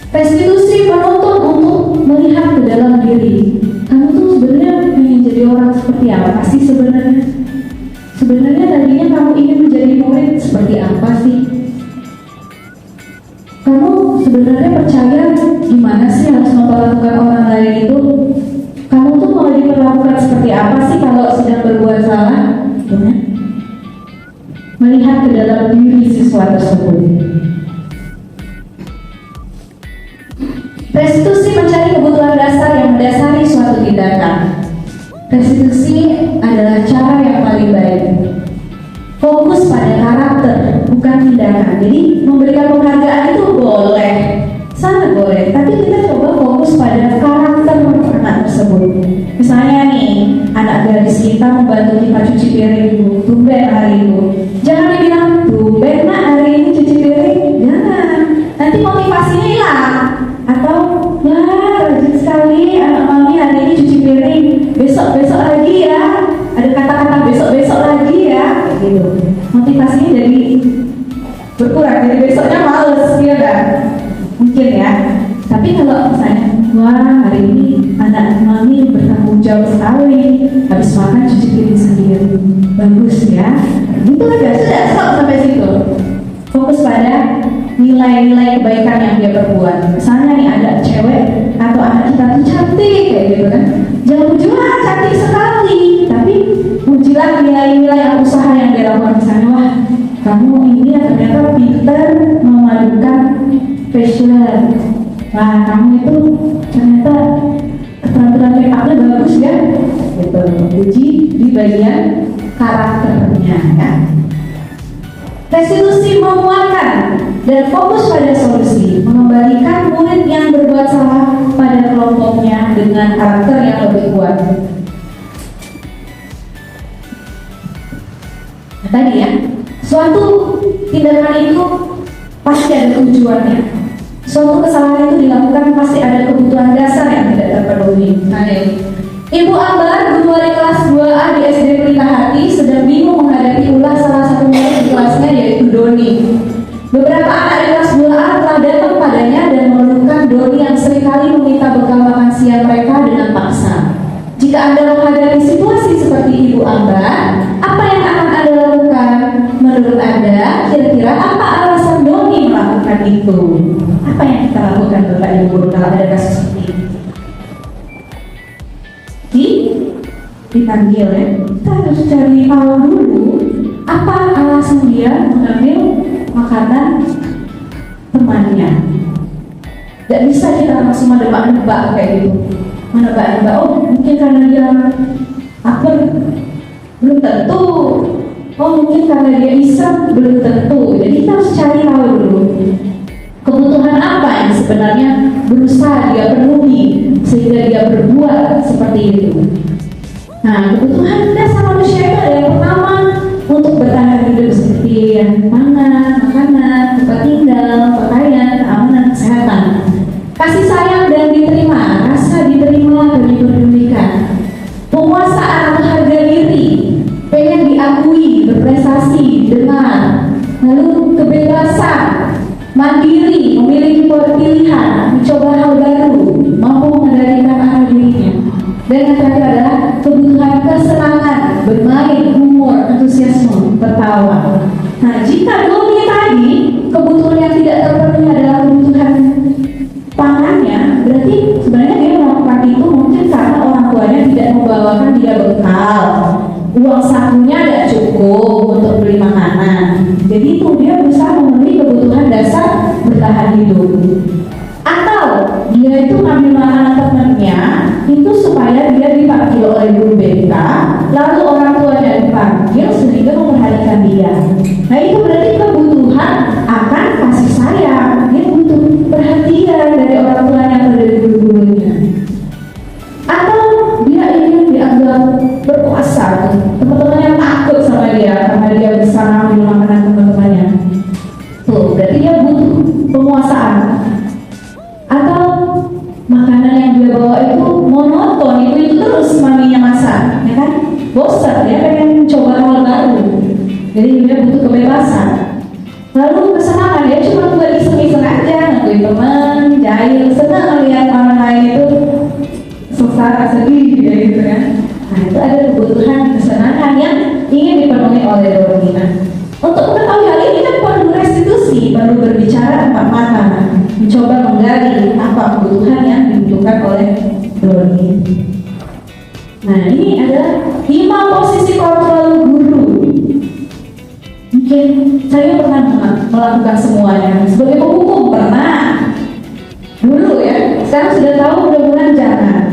Restitusi menuntut untuk melihat ke dalam diri. Kamu tuh sebenarnya ingin jadi orang seperti apa sih sebenarnya? Sebenarnya tadinya kamu ingin menjadi murid seperti apa sih? Kamu sebenarnya percaya gimana sih harus memperlakukan orang lain itu? Kamu tuh mau diperlakukan seperti apa sih kalau sedang berbuat salah? Melihat ke dalam diri siswa tersebut. Restitusi mencari kebutuhan dasar yang mendasari suatu tindakan. Restitusi adalah cara yang paling baik. Fokus pada karakter, bukan tindakan. Jadi memberikan penghargaan itu boleh, sangat boleh. Tapi kita coba fokus pada karakter anak tersebut. Misalnya nih, anak gadis kita membantu kita cuci piring, tumben hari itu. Jangan dibilang, tumben nak hari ini cuci piring. Jangan. Nanti motivasinya hilang. Atau, wah rajin sekali anak mami hari ini cuci piring. Besok lagi ya. Ada kata-kata besok lagi ya. Gitu. Motivasinya jadi berkurang. Jadi besoknya males, ya kan? Mungkin ya. Tapi kalau misalnya, wah hari ini anak mami bertanggung jawab sekali, habis makan cuci piring sendiri, bagus ya. Gitu aja, sudah stop sampai situ. Fokus pada nilai-nilai kebaikan yang dia perbuat. Misalnya nih ada cewek atau anak kita tuh cantik kayak gitu kan, jangan puji wah cantik sekali, tapi pujilah nilai-nilai yang usaha yang dia lakukan. Misalnya, wah kamu ini ternyata pintar memadukan facial, wah kamu itu ternyata keterampilan make upnya bagus ya, gitu. Puji di bagian karakternya ya. Restitusi menguatkan dan fokus pada solusi, mengembalikan murid yang berbuat salah pada kelompoknya dengan karakter yang lebih kuat. Nah, tadi ya, suatu tindakan itu pasti ada tujuannya. Suatu kesalahan itu dilakukan pasti ada kebutuhan dasar yang tidak terpenuhi. Nah, Ibu Ambar, guru wali kelas 2A di SD Pelita Hati, sedang bingung menghadapi ulah salah satu murid di kelasnya yaitu Doni. Beberapa anak di kelas 2A telah datang padanya dan mengeluhkan Doni yang seringkali meminta bekal makan siang mereka dengan paksa. Jika Anda menghadapi situasi seperti Ibu Ambar, apa yang akan Anda lakukan? Menurut Anda, kira-kira apa alasan Doni melakukan itu? Apa yang kita lakukan Bapak Ibu kalau ada kasus seperti ini? Dipanggil ya, kita harus cari tahu dulu apa alasan dia mengambil makanan temannya. Tidak bisa kita langsung menebak-nebak kayak gitu. Menebak-nebak, oh mungkin karena dia lapar, belum tentu. Oh mungkin karena dia iseng, belum tentu. Jadi kita harus cari tahu dulu kebutuhan apa yang sebenarnya berusaha dia penuhi sehingga dia berbuat seperti itu. Nah, kebutuhan dasar manusia itu ada yang pertama diakui, berprestasi, dengar. Lalu kebebasan, mandiri, memiliki pilihan, mencoba hal baru, mampu mengendalikan arah dirinya. Dan yang terakhir adalah kebutuhan kesenangan, bermain, humor, antusiasme, tertawa. Nah, jika dua tadi kebutuhan yang tidak terpenuhi adalah kebutuhan pangannya, berarti sebenarnya dia melakukan itu mungkin karena orang tuanya tidak membawakan dia bekal, uang sakunya tidak cukup untuk beli makanan. Jadi itu dia berusaha memenuhi kebutuhan dasar bertahan hidup. Atau dia itu ngambil makanan temannya itu supaya dia dipanggil oleh guru BK, lalu orang tuanya dipanggil sehingga memperhatikan dia. Nah itu berarti kebutuhan akan kasih sayang, dia butuh perhatian dari orang tuanya atau dari guru-gurunya. Atau dia ingin dianggap berkuasa, teman-temannya takut sama dia karena dia bisa ngambil makanan teman-temannya. Tuh, berarti dia butuh penguasaan. Atau makanan yang dia bawa itu monoton, itu terus maminya masak, ya kan? Bosan, dia pengen coba hal baru. Jadi dia butuh kebebasan. Lalu kesenangan, dia cuma buat iseng-iseng aja, ngakuin teman, jahil, senang melihat orang lain itu sengsara, sedih, gitu kan? Nah itu ada kebutuhan kesenangan yang ingin dipenuhi oleh Dorina. Untuk mengetahui hal ini kan perlu restitusi, perlu berbicara empat mata, mencoba menggali apa kebutuhan yang dibutuhkan oleh Dorina. Nah ini adalah 5 posisi kontrol guru. Mungkin saya pernah melakukan semuanya. Sebagai penghukum pernah. Dulu ya, sekarang sudah tahu mudah-mudahan jangan.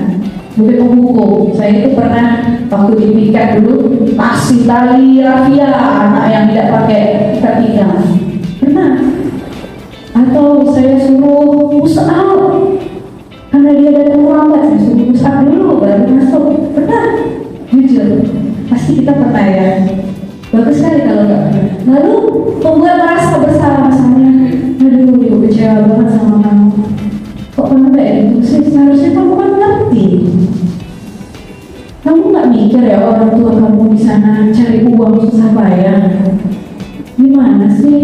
Sebagai penghukum, saya itu pernah waktu di piket dulu kasih tali rafia anak yang tidak pakai ikat pinggang. Pernah. Atau saya suruh push out karena dia datang lambat, saya suruh push out dulu baru masuk. Pernah. Jujur, pasti kita pernah ya. Bagus sekali kalau nggak pernah. Lalu membuat merasa bersalah misalnya, aduh ibu kecewa banget sama kamu. Kok kamu kayak gitu sih? Seharusnya kamu kan ngerti. Kamu nggak mikir ya orang tua kamu di sana cari uang susah payah. Gimana sih?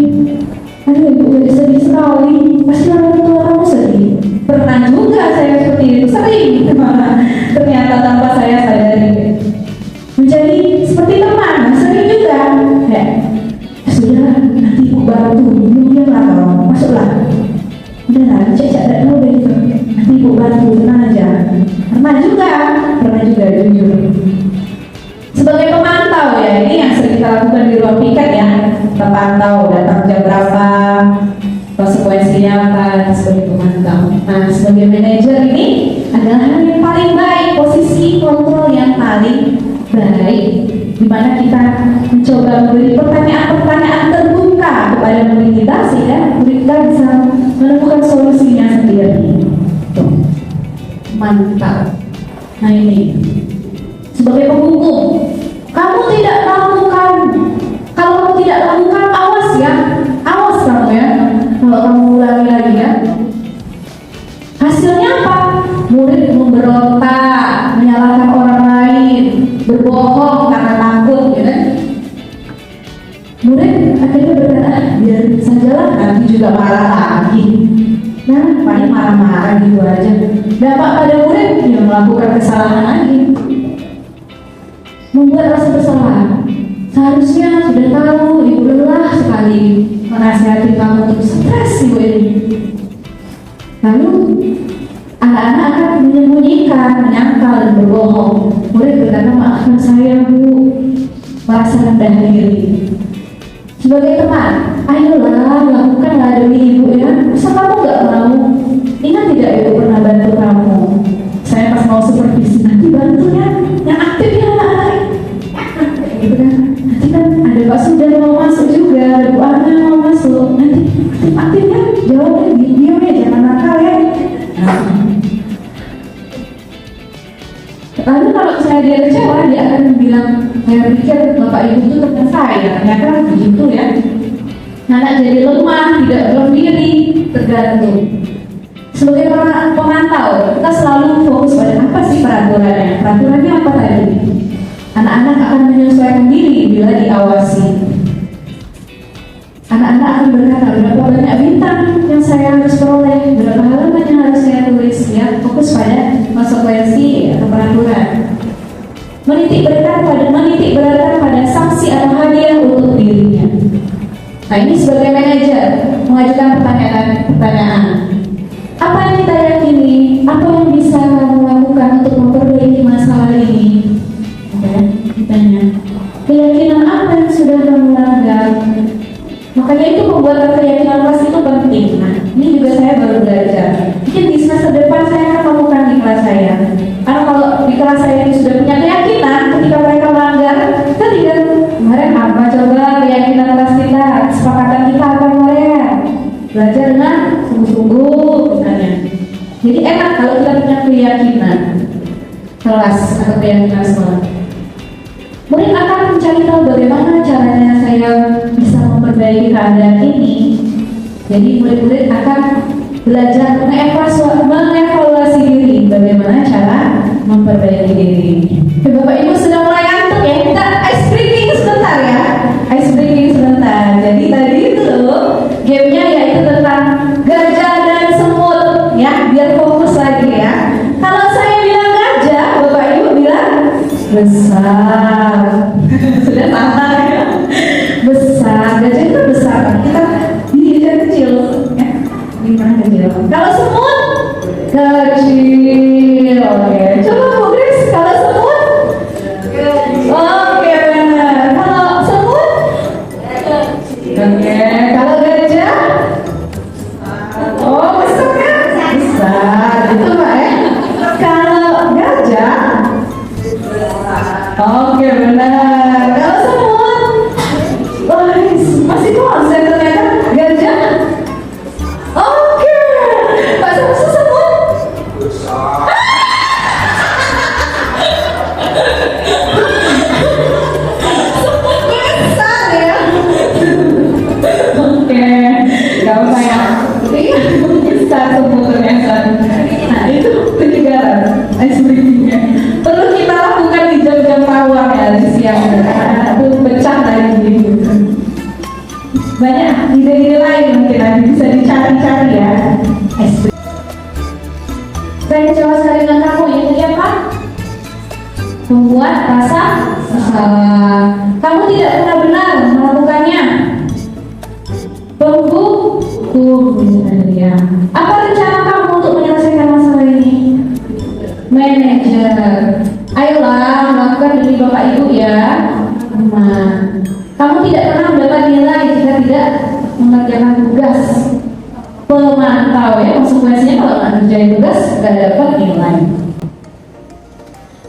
Aduh ibu jadi sedih sekali. Pasti orang tua kamu sedih. Pernah juga saya seperti itu, sering. Ternyata tanpa saya sadari menjadi seperti teman, sering juga. Ya, sudah nanti ibu bantu, diam lah kau, masuklah. Udah lah, cek tak tahu deh itu. Nanti ibu bantu, tenang aja. Pernah juga jujur. Sebagai pemantau ya, ini yang sering kita lakukan di ruang piket ya. Kita pantau datang jam berapa, konsekuensinya apa sebagai pemantau. Nah, sebagai manajer ini adalah hal yang paling baik, posisi kontrol yang paling baik, di mana kita mencoba memberi pertanyaan-pertanyaan terbuka kepada murid kita sehingga murid kita bisa menemukan solusinya sendiri. Tuh. Mantap. Nah ini sebagai penghukum, kamu tidak lakukan. Kalau kamu tidak lakukan, awas ya, awas kamu ya. Kalau kamu ulangi lagi ya, hasilnya apa? Murid memberontak, menyalahkan orang lain, berbohong karena takut, ya kan? Murid akhirnya berkata, biar sajalah, nanti juga marah lagi. Nah, paling marah-marah gitu aja. Dampak pada murid yang melakukan kesalahan lagi, membuat rasa bersalah. Seharusnya sudah tahu ibu lelah sekali menasihati kamu untuk stres ibu ini. Lalu anak-anak akan menyembunyikan, menyangkal dan berbohong. Murid berkata, maafkan saya bu, merasa rendah diri. Sebagai teman, ayolah lakukanlah demi ibu ya. Masa kamu gak mau? Ingat tidak ibu pernah bantu kamu? Saya pas mau supervisi, nanti bantunya yang aktif ya anak-anak. Gitu kan? Nanti kan ada Pak Sudan mau masuk juga, ada Bu Ana mau masuk. Nanti aktifnya jawabnya diam ya, jangan nakal ya. Lalu kalau saya dia kecewa, dia akan bilang, saya pikir bapak ibu itu teman saya, ternyata begitu ya. Anak jadi lemah, tidak berdiri, tergantung. Sebagai pemantau, kita selalu fokus pada apa sih peraturannya. Peraturannya apa tadi? Anak-anak akan menyesuaikan diri bila diawasi. Anak-anak akan berkata, berapa banyak bintang yang saya harus peroleh, berapa halaman yang harus saya tulis, ya, fokus pada konsekuensi atau peraturan. Menitik beratkan pada sanksi atau hadiah untuk dirinya. Nah, ini sebagai manajer mengajukan pertanyaan. Apa yang kita yakini? Apa yang bisa kamu lakukan untuk memperbaiki masalah ini? Oke, ditanya. Keyakinan apa yang sudah kamu langgar? Makanya itu pembuatan keyakinan kelas itu penting. Nah, ini juga saya baru belajar. Mungkin di semester depan saya akan lakukan di kelas saya. Karena kalau di kelas saya ini sudah punya keyakinan, ketika mereka melanggar, kita tinggal kemarin apa coba keyakinan kelas kita, kesepakatan kita apa kemarin? Belajar dengan sungguh-sungguh misalnya. Jadi enak kalau kita punya keyakinan kelas atau keyakinan sekolah. Murid akan mencari tahu bagaimana caranya saya bisa memperbaiki keadaan ini. Jadi murid-murid akan belajar mengevaluasi diri, bagaimana cara memperbaiki diri. Bapak Ibu sudah mulai ngantuk ya? Kita ice breaking sebentar ya. Ice breaking sebentar. Jadi tadi itu gamenya yaitu tentang gajah dan semut ya, biar fokus lagi ya. Kalau saya bilang gajah, Bapak Ibu bilang besar. Sudah tahan ya. Besar, gajah itu besar. Kita dia kecil ya. Gimana kecil? Kalau semut kecil. Oke. Coba Bu Grace, kalau semut oke, benar. Kalau semut oke. Kalau gajah oh besar kan? Besar itu Pak ya. Kalau gajah oke, benar. Kalau semut wah, masih konsen ternyata gajah. Oke. Pak Samsu semut besar ya. Oke, kalau saya iya besar semut ternyata. Nah itu penyegaran ice breaking-nya perlu kita lakukan di jam-jam rawang ya, di siang itu pecah lagi gitu. Banyak ide-ide lain mungkin nanti bisa dicari-cari ya. Ice breaking. Saya kecewa sekali dengan kamu, itu ya Pak. Membuat rasa bersalah. Kamu tidak pernah benar melakukannya. Ya. Apa rencana kamu untuk menyelesaikan masalah ini? Manajer, ayolah lakukan demi Bapak Ibu ya. Nah, kamu tidak pernah mendapat nilai jika tidak mengerjakan tugas. Pemantau ya, konsekuensinya kalau nggak ngerjain tugas nggak dapat nilai.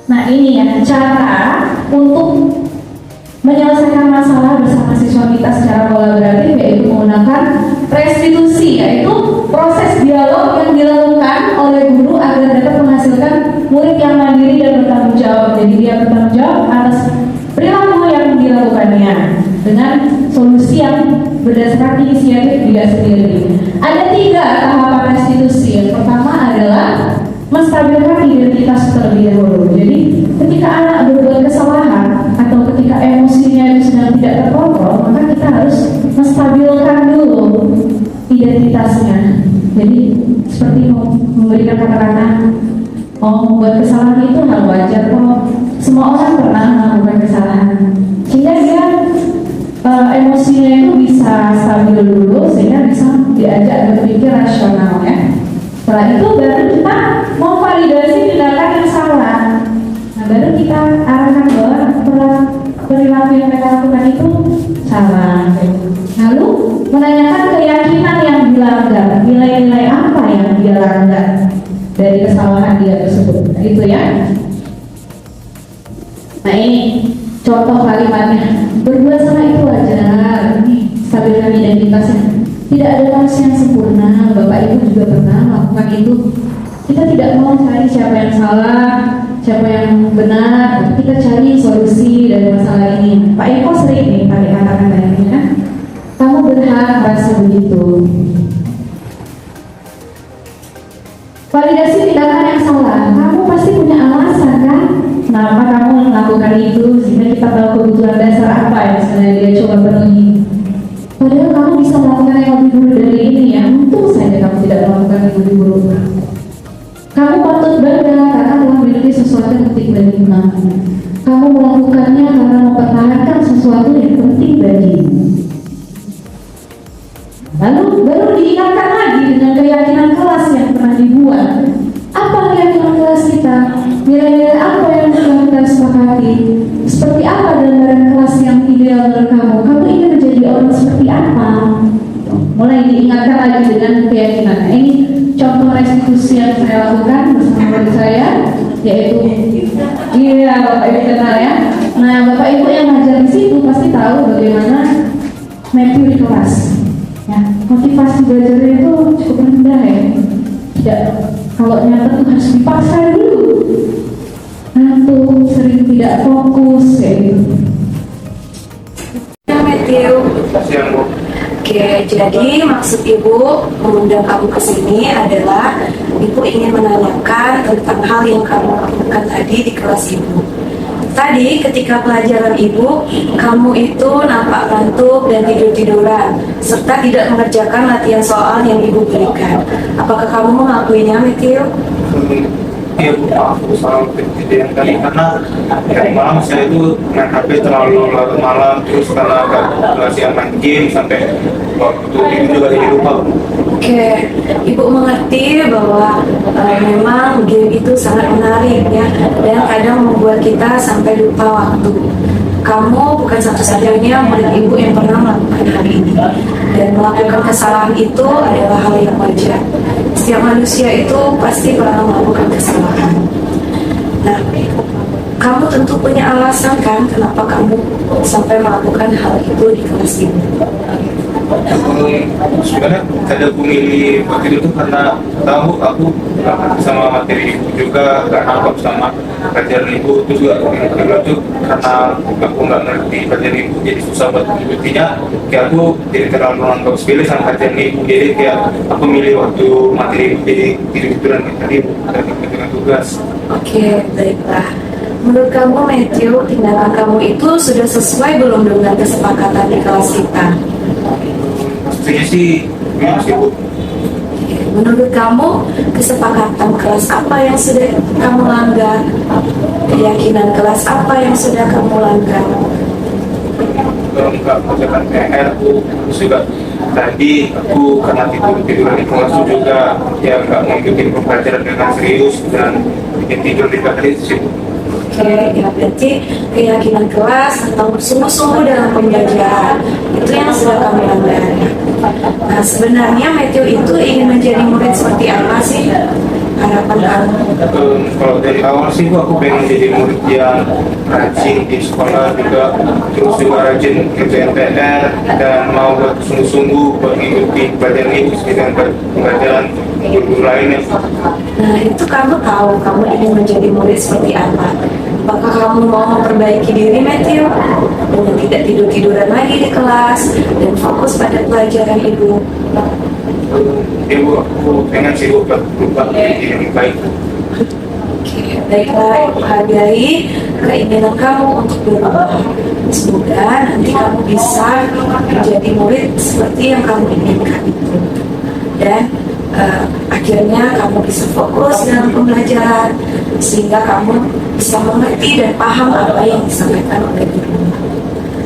Nah ini ya cara untuk menyelesaikan masalah bersama siswa kita secara kolaboratif, yaitu menggunakan restitusi, yaitu proses dialog yang dilakukan oleh guru agar dapat menghasilkan murid yang mandiri dan bertanggung jawab. Jadi dia bertanggung jawab atas perilaku yang dilakukannya dengan solusi yang berdasarkan inisiatif dia sendiri. Ada 3 tahapan restitusi. Yang pertama adalah menstabilkan identitas terlebih dahulu. Jadi ketika anak berbuat kesalahan atau ketika emosinya itu sedang tidak terkontrol, maka kita harus menstabilkan dulu identitasnya. Jadi seperti memberikan kata-kata, oh membuat kesalahan itu hal wajar kok. Semua orang pernah melakukan kesalahan. Sehingga dia emosinya itu bisa stabil dulu, sehingga bisa diajak berpikir rasional ya. Setelah itu baru kita memvalidasi tindakan yang salah. Nah baru kita arahkan bahwa perilaku yang mereka lakukan itu salah. Lalu menanyakan keyakinan yang dilanggar, nilai-nilai apa yang dia langgar dari kesalahan dia tersebut. Nah, itu ya. Nah ini contoh kalimatnya, berbuat salah itu wajar. Nih, stabilkan identitasnya. Tidak ada manusia yang sempurna. Bapak Ibu juga pernah melakukan itu. Kita tidak mau cari siapa yang salah, siapa yang benar. Kita cari solusi dari masalah ini. Pak Eko sering nih pakai kata-kata ini kan. Kamu berhak merasa begitu. Validasi tindakan yang salah. Kamu pasti punya alasan kan? Kenapa kamu melakukan itu? yang dia coba penuhi. Padahal kamu bisa melakukan yang lebih buruk dari ini ya. Untung saja kamu tidak melakukan yang lebih buruk. Kamu patut bangga karena telah memiliki sesuatu yang penting bagimu. Kamu melakukannya karena mempertahankan sesuatu yang penting bagimu. Lalu baru diingatkan lagi dengan keyakinan kelas yang pernah dibuat. Apa keyakinan kelas kita? Nilai-nilai apa yang sudah kita sepakati? Seperti apa gambaran kelas yang ideal menurut kamu? Kamu ingin menjadi orang seperti apa? Mulai diingatkan lagi dengan keyakinan. Nah, ini contoh restitusi yang saya lakukan bersama murid saya, yaitu Bapak Ibu kenal ya. Nah, Bapak Ibu yang ngajar di situ pasti tahu bagaimana Matthew di kelas. Ya, motivasi belajarnya itu cukup rendah ya. Tidak, kalau nyata tuh harus dipaksa dulu. Ngantuk, sering tidak fokus ya gitu. Matthew. Oke, jadi maksud Ibu mengundang kamu ke sini adalah Ibu ingin menanyakan tentang hal yang kamu lakukan tadi di kelas Ibu. Tadi ketika pelajaran Ibu, kamu itu nampak ngantuk dan tidur-tiduran, serta tidak mengerjakan latihan soal yang Ibu berikan. Apakah kamu mengakuinya, Matthew? Iya Bu, aku selalu kejadian kali karena malam saya itu main HP terlalu larut malam, terus karena agak main game sampai waktu itu juga jadi lupa. Oke, Ibu mengerti bahwa memang game itu sangat menarik ya, dan kadang membuat kita sampai lupa waktu. Kamu bukan satu-satunya murid Ibu yang pernah melakukan hal ini, dan melakukan kesalahan itu adalah hal yang wajar. Setiap manusia itu pasti pernah melakukan kesalahan. Nah, kamu tentu punya alasan kan kenapa kamu sampai melakukan hal itu di kelas ini. Sebenarnya ada aku milih waktu itu karena tahu aku sama materi Ibu juga, gak nangkep sama pelajaran Ibu, terus juga itu karena aku nggak ngerti pelajaran Ibu jadi susah buat mengikutinya. Kayak aku jadi terlalu nangkep sepele sama pelajaran Ibu, jadi kayak aku milih waktu materi Ibu jadi tidur-tiduran tadi dengan tugas. Oke, baiklah. Menurut kamu, Matthew, tindakan kamu itu sudah sesuai belum dengan kesepakatan di kelas kita? Pastinya sih, memang sih Bu. Menurut kamu, kesepakatan kelas apa yang sudah kamu langgar? Keyakinan kelas apa yang sudah kamu langgar? Kalau nggak mengerjakan PR, terus juga tadi aku karena tidur-tiduran di kelas juga ya nggak mengikuti pembelajaran dengan serius dan bikin tidur di tadi sih. Oke, ya berarti keyakinan kelas atau bersungguh-sungguh dalam pembelajaran itu yang sudah kamu langgar. Nah, sebenarnya Matthew itu ingin menjadi murid seperti apa sih harapan kamu? Kalau dari awal sih aku pengen jadi murid yang rajin di sekolah juga, terus juga rajin kerjain PR dan mau buat sungguh-sungguh buat mengikuti pelajaran Ibu dengan pelajaran guru lainnya. Nah, itu kamu tahu kamu ingin menjadi murid seperti apa. Apakah kamu mau memperbaiki diri, Matthew, dengan tidak tidur-tiduran lagi di kelas dan fokus pada pelajaran Ibu? Ibu, aku pengen sih berubah menjadi yang baik. Oke, baiklah, Ibu hargai keinginan kamu untuk berubah. Semoga nanti kamu bisa menjadi murid seperti yang kamu inginkan itu. Dan akhirnya kamu bisa fokus dalam pembelajaran sehingga kamu bisa mengerti dan paham apa yang disampaikan oleh guru.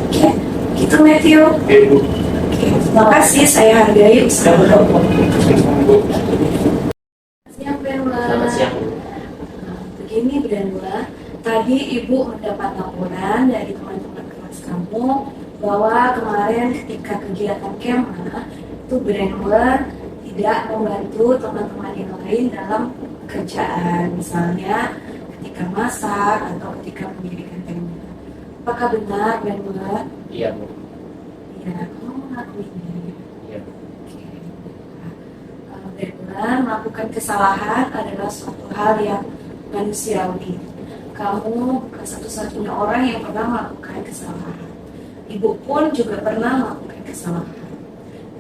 Oke, gitu Matthew. Ibu. Oke, terima kasih, saya hargai usaha kamu. Siang, Brenda. Selamat siang. Begini, Brenda, tadi Ibu mendapat laporan dari teman-teman kelas kamu bahwa kemarin ketika kegiatan kemah itu Brenda tidak membantu teman-teman yang lain dalam pekerjaan, misalnya ketika masak atau ketika mendirikan tenda. Apakah benar, Brenda? Iya, Bu. Iya, kamu mengakuinya. Iya. Oke. Kalau Brenda melakukan kesalahan adalah suatu hal yang manusiawi. Kamu bukan satu-satunya orang yang pernah melakukan kesalahan. Ibu pun juga pernah melakukan kesalahan.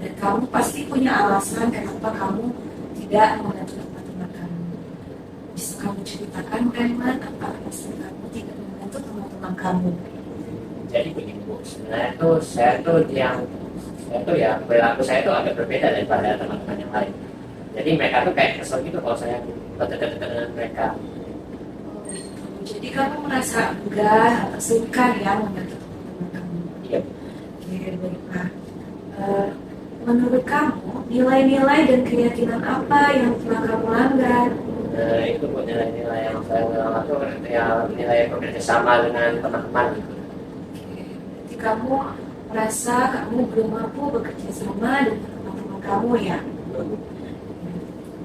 Dan kamu pasti punya alasan kenapa kamu tidak membantu teman-teman kamu. Bisa kamu ceritakan, Brenda, apa alasan kamu tidak membantu teman-teman kamu? Jadi begini Bu, sebenarnya tuh saya tuh ya perilaku saya tuh agak berbeda daripada teman-teman yang lain. Jadi mereka tuh kayak kesel gitu kalau saya dekat-dekat dengan mereka. Jadi kamu merasa enggak sungkan ya membantu teman-teman kamu? Iya. Oke, baiklah. Menurut kamu nilai-nilai dan keyakinan apa yang telah kamu langgar? Itu Bu, nilai-nilai yang saya langgar tuh ya nilai bekerja sama dengan teman-teman gitu. Jadi kamu merasa kamu belum mampu bekerja sama dengan teman-teman kamu ya?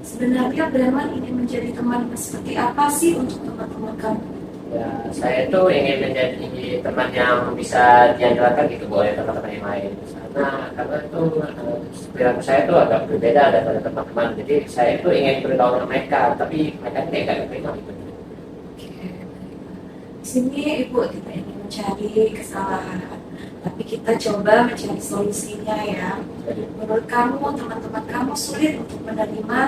Sebenarnya Breman ingin menjadi teman seperti apa sih untuk teman-teman kamu? Ya, saya tuh ingin menjadi teman yang bisa diandalkan gitu oleh teman-teman yang lain. Karena itu perilaku saya tuh agak berbeda daripada teman-teman. Jadi saya itu ingin bergaul dengan mereka, tapi mereka tidak terima gitu. Di sini Ibu tidak ingin mencari kesalahan, tapi kita coba mencari solusinya ya. Menurut kamu, teman-teman kamu sulit untuk menerima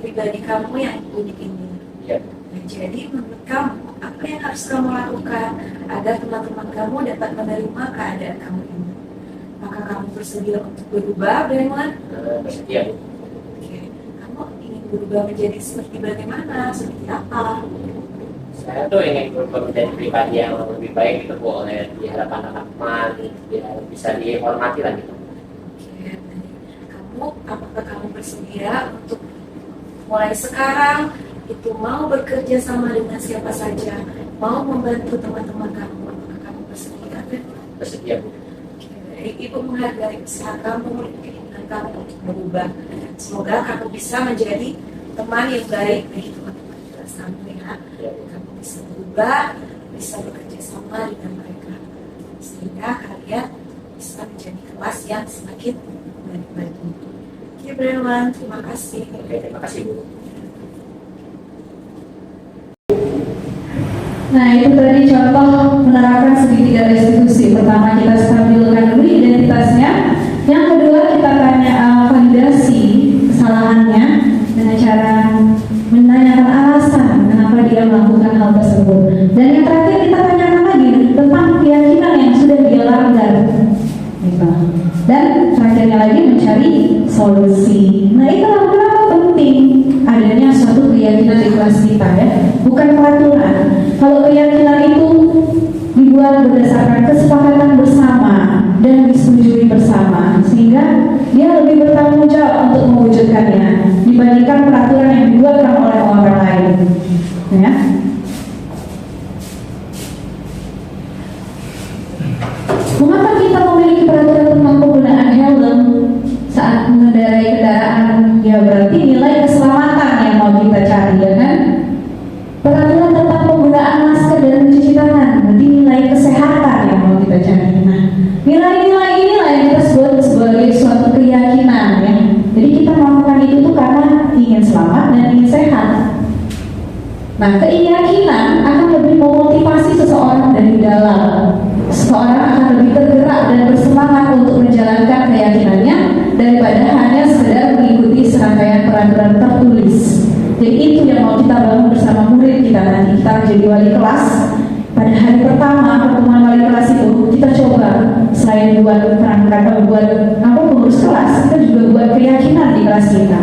pribadi kamu yang unik ini. Ya. Nah, jadi menurut kamu, apa yang harus kamu lakukan agar teman-teman kamu dapat menerima keadaan kamu ini? Apakah kamu bersedia untuk berubah, Breman? Bersedia. Oke. Kamu ingin berubah menjadi seperti bagaimana? Seperti apa? Saya tuh ingin berubah menjadi pribadi yang lebih baik gitu Bu, oleh di hadapan teman-teman, biar bisa dihormati lah gitu. Oke, apakah kamu bersedia untuk mulai sekarang itu mau bekerja sama dengan siapa saja, mau membantu teman-teman kamu? Apakah kamu bersedia? Bersedia Bu. Ibu menghargai usaha kamu dan keinginan kamu untuk berubah. Semoga kamu bisa menjadi teman yang baik bagi teman-teman kelas kamu ya. Kamu bisa berubah, bisa bekerja sama dengan mereka, sehingga kalian bisa menjadi kelas yang semakin baik lagi. Oke, Breman, terima kasih. Oke, terima kasih Bu. Nah, itu tadi contoh menerapkan segitiga restitusi. Pertama, kita stabilkan dulu identitasnya. Yang kedua, kita tanya validasi kesalahannya dengan cara menanyakan alasan kenapa dia melakukan hal tersebut. Dan yang terakhir, kita tanyakan lagi tentang keyakinan yang sudah dia langgar. Gitu. Dan terakhirnya lagi mencari solusi. Nah, itulah kenapa penting adanya suatu keyakinan di kelas kita ya, bukan peraturan. Kalau keyakinan itu dibuat berdasarkan kesepakatan bersama dan disetujui bersama, sehingga dia lebih bertanggung jawab untuk mewujudkannya dibandingkan peraturan yang dibuatkan oleh orang lain. Ya. Mengapa kita memiliki peraturan tentang penggunaan helm saat mengendarai kendaraan? Ya berarti nilai keselamatan yang mau kita cari, ya kan? Peraturan tentang penggunaan masker dan mencuci tangan, berarti nilai kesehatan yang mau kita cari. Nah, nilai-nilai inilah yang kita sebut sebagai suatu keyakinan ya. Jadi kita melakukan itu tuh karena ingin selamat dan ingin sehat. Nah, keyakinan akan lebih memotivasi seseorang dari dalam. Seseorang akan lebih tergerak dan bersemangat untuk menjalankan keyakinannya daripada hanya sekedar mengikuti serangkaian peraturan tertulis. Jadi itu yang mau kita bangun bersama murid kita nanti. Kita menjadi wali kelas. Pada hari pertama pertemuan wali kelas itu kita coba selain buat perangkat buat pengurus kelas, kita juga buat keyakinan di kelas kita.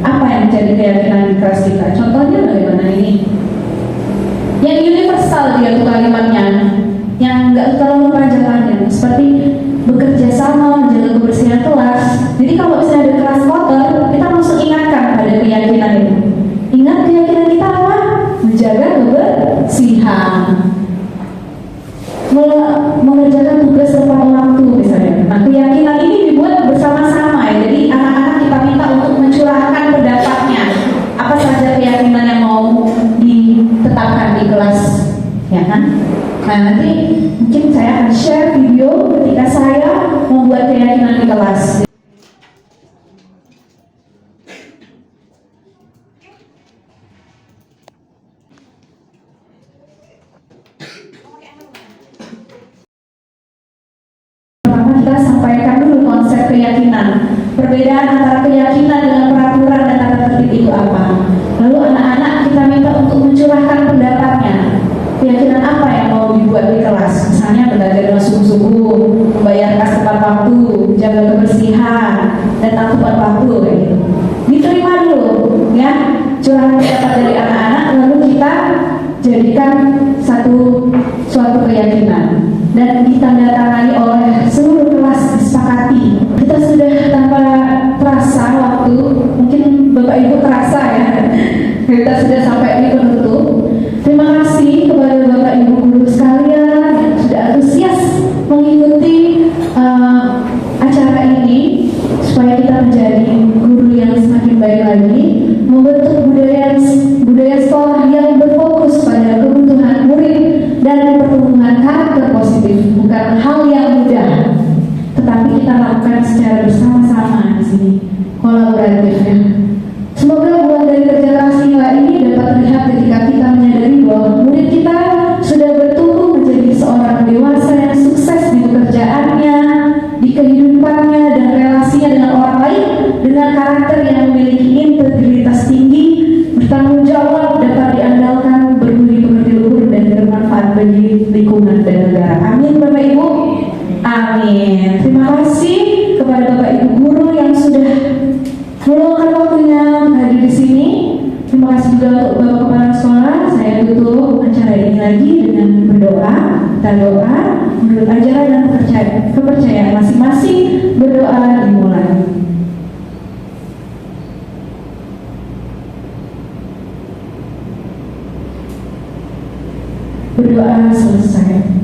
Apa yang menjadi keyakinan di kelas kita? Contohnya bagaimana ini? Yang universal dia tuh kalimatnya, yang nggak terlalu panjang-panjang, seperti bekerja sama, menjaga kebersihan kelas. Jadi kalau misalnya ada kelas kotor, kita langsung ingatkan pada keyakinan itu. Ingat keyakinan kita apa? Menjaga kebersihan, mengerjakan tugas tepat waktu misalnya. Nah, keyakinan ini dibuat bersama-sama ya. Jadi anak-anak kita minta untuk mencurahkan pendapatnya. Apa saja keyakinan yang mau ditetapkan di kelas, ya kan? Nah, nanti mungkin saya akan share video ketika saya membuat keyakinan di kelas. Kita sampaikan dulu konsep keyakinan. Perbedaan antara keyakinan dengan peraturan dan tata tertib itu apa? Lalu anak-anak kita minta untuk mencurahkan pendapatnya. Keyakinan apa yang mau dibuat di kelas? misalnya belajar dengan sungguh-sungguh, membayar kas tepat waktu, jaga kebersihan, datang tepat waktu kayak gitu. Diterima dulu ya curahan pendapat dari anak-anak, lalu kita jadikan suatu keyakinan dan ditandatangani oleh seluruh kelas, disepakati. Kita sudah tanpa terasa waktu, mungkin Bapak Ibu terasa ya, kita sudah sampai di penutup. Terima kasih kepada Bapak Ibu guru sekalian yang sudah antusias mengikuti acara ini supaya kita menjadi guru yang semakin baik lagi, membentuk budaya sekolah yang berfokus pada kebutuhan murid dan pertumbuhan karakter positif. Bukan hal yang mudah, tetapi kita lakukan secara bersama-sama di sini, kolaboratifnya. Semoga buah dari kerja keras inilah ini dapat terlihat ketika kita menyadari bahwa murid kita sudah bertumbuh menjadi seorang dewasa yang sukses di pekerjaannya, di kehidupannya, dan relasinya dengan orang lain dengan karakter yang memiliki integritas tinggi, bertanggung jawab, dapat diandalkan, berbudi pekerti luhur, dan bermanfaat bagi lingkungan dan negara. Amin Bapak Ibu. Amin. Terima kasih kepada Bapak Ibu guru yang sudah meluangkan waktunya hadir di sini. Terima kasih juga untuk Bapak Kepala Sekolah. Saya tutup acara ini lagi dengan berdoa. Kita doa menurut ajaran dan kepercayaan masing-masing. Berdoa dimulai. Berdoa selesai.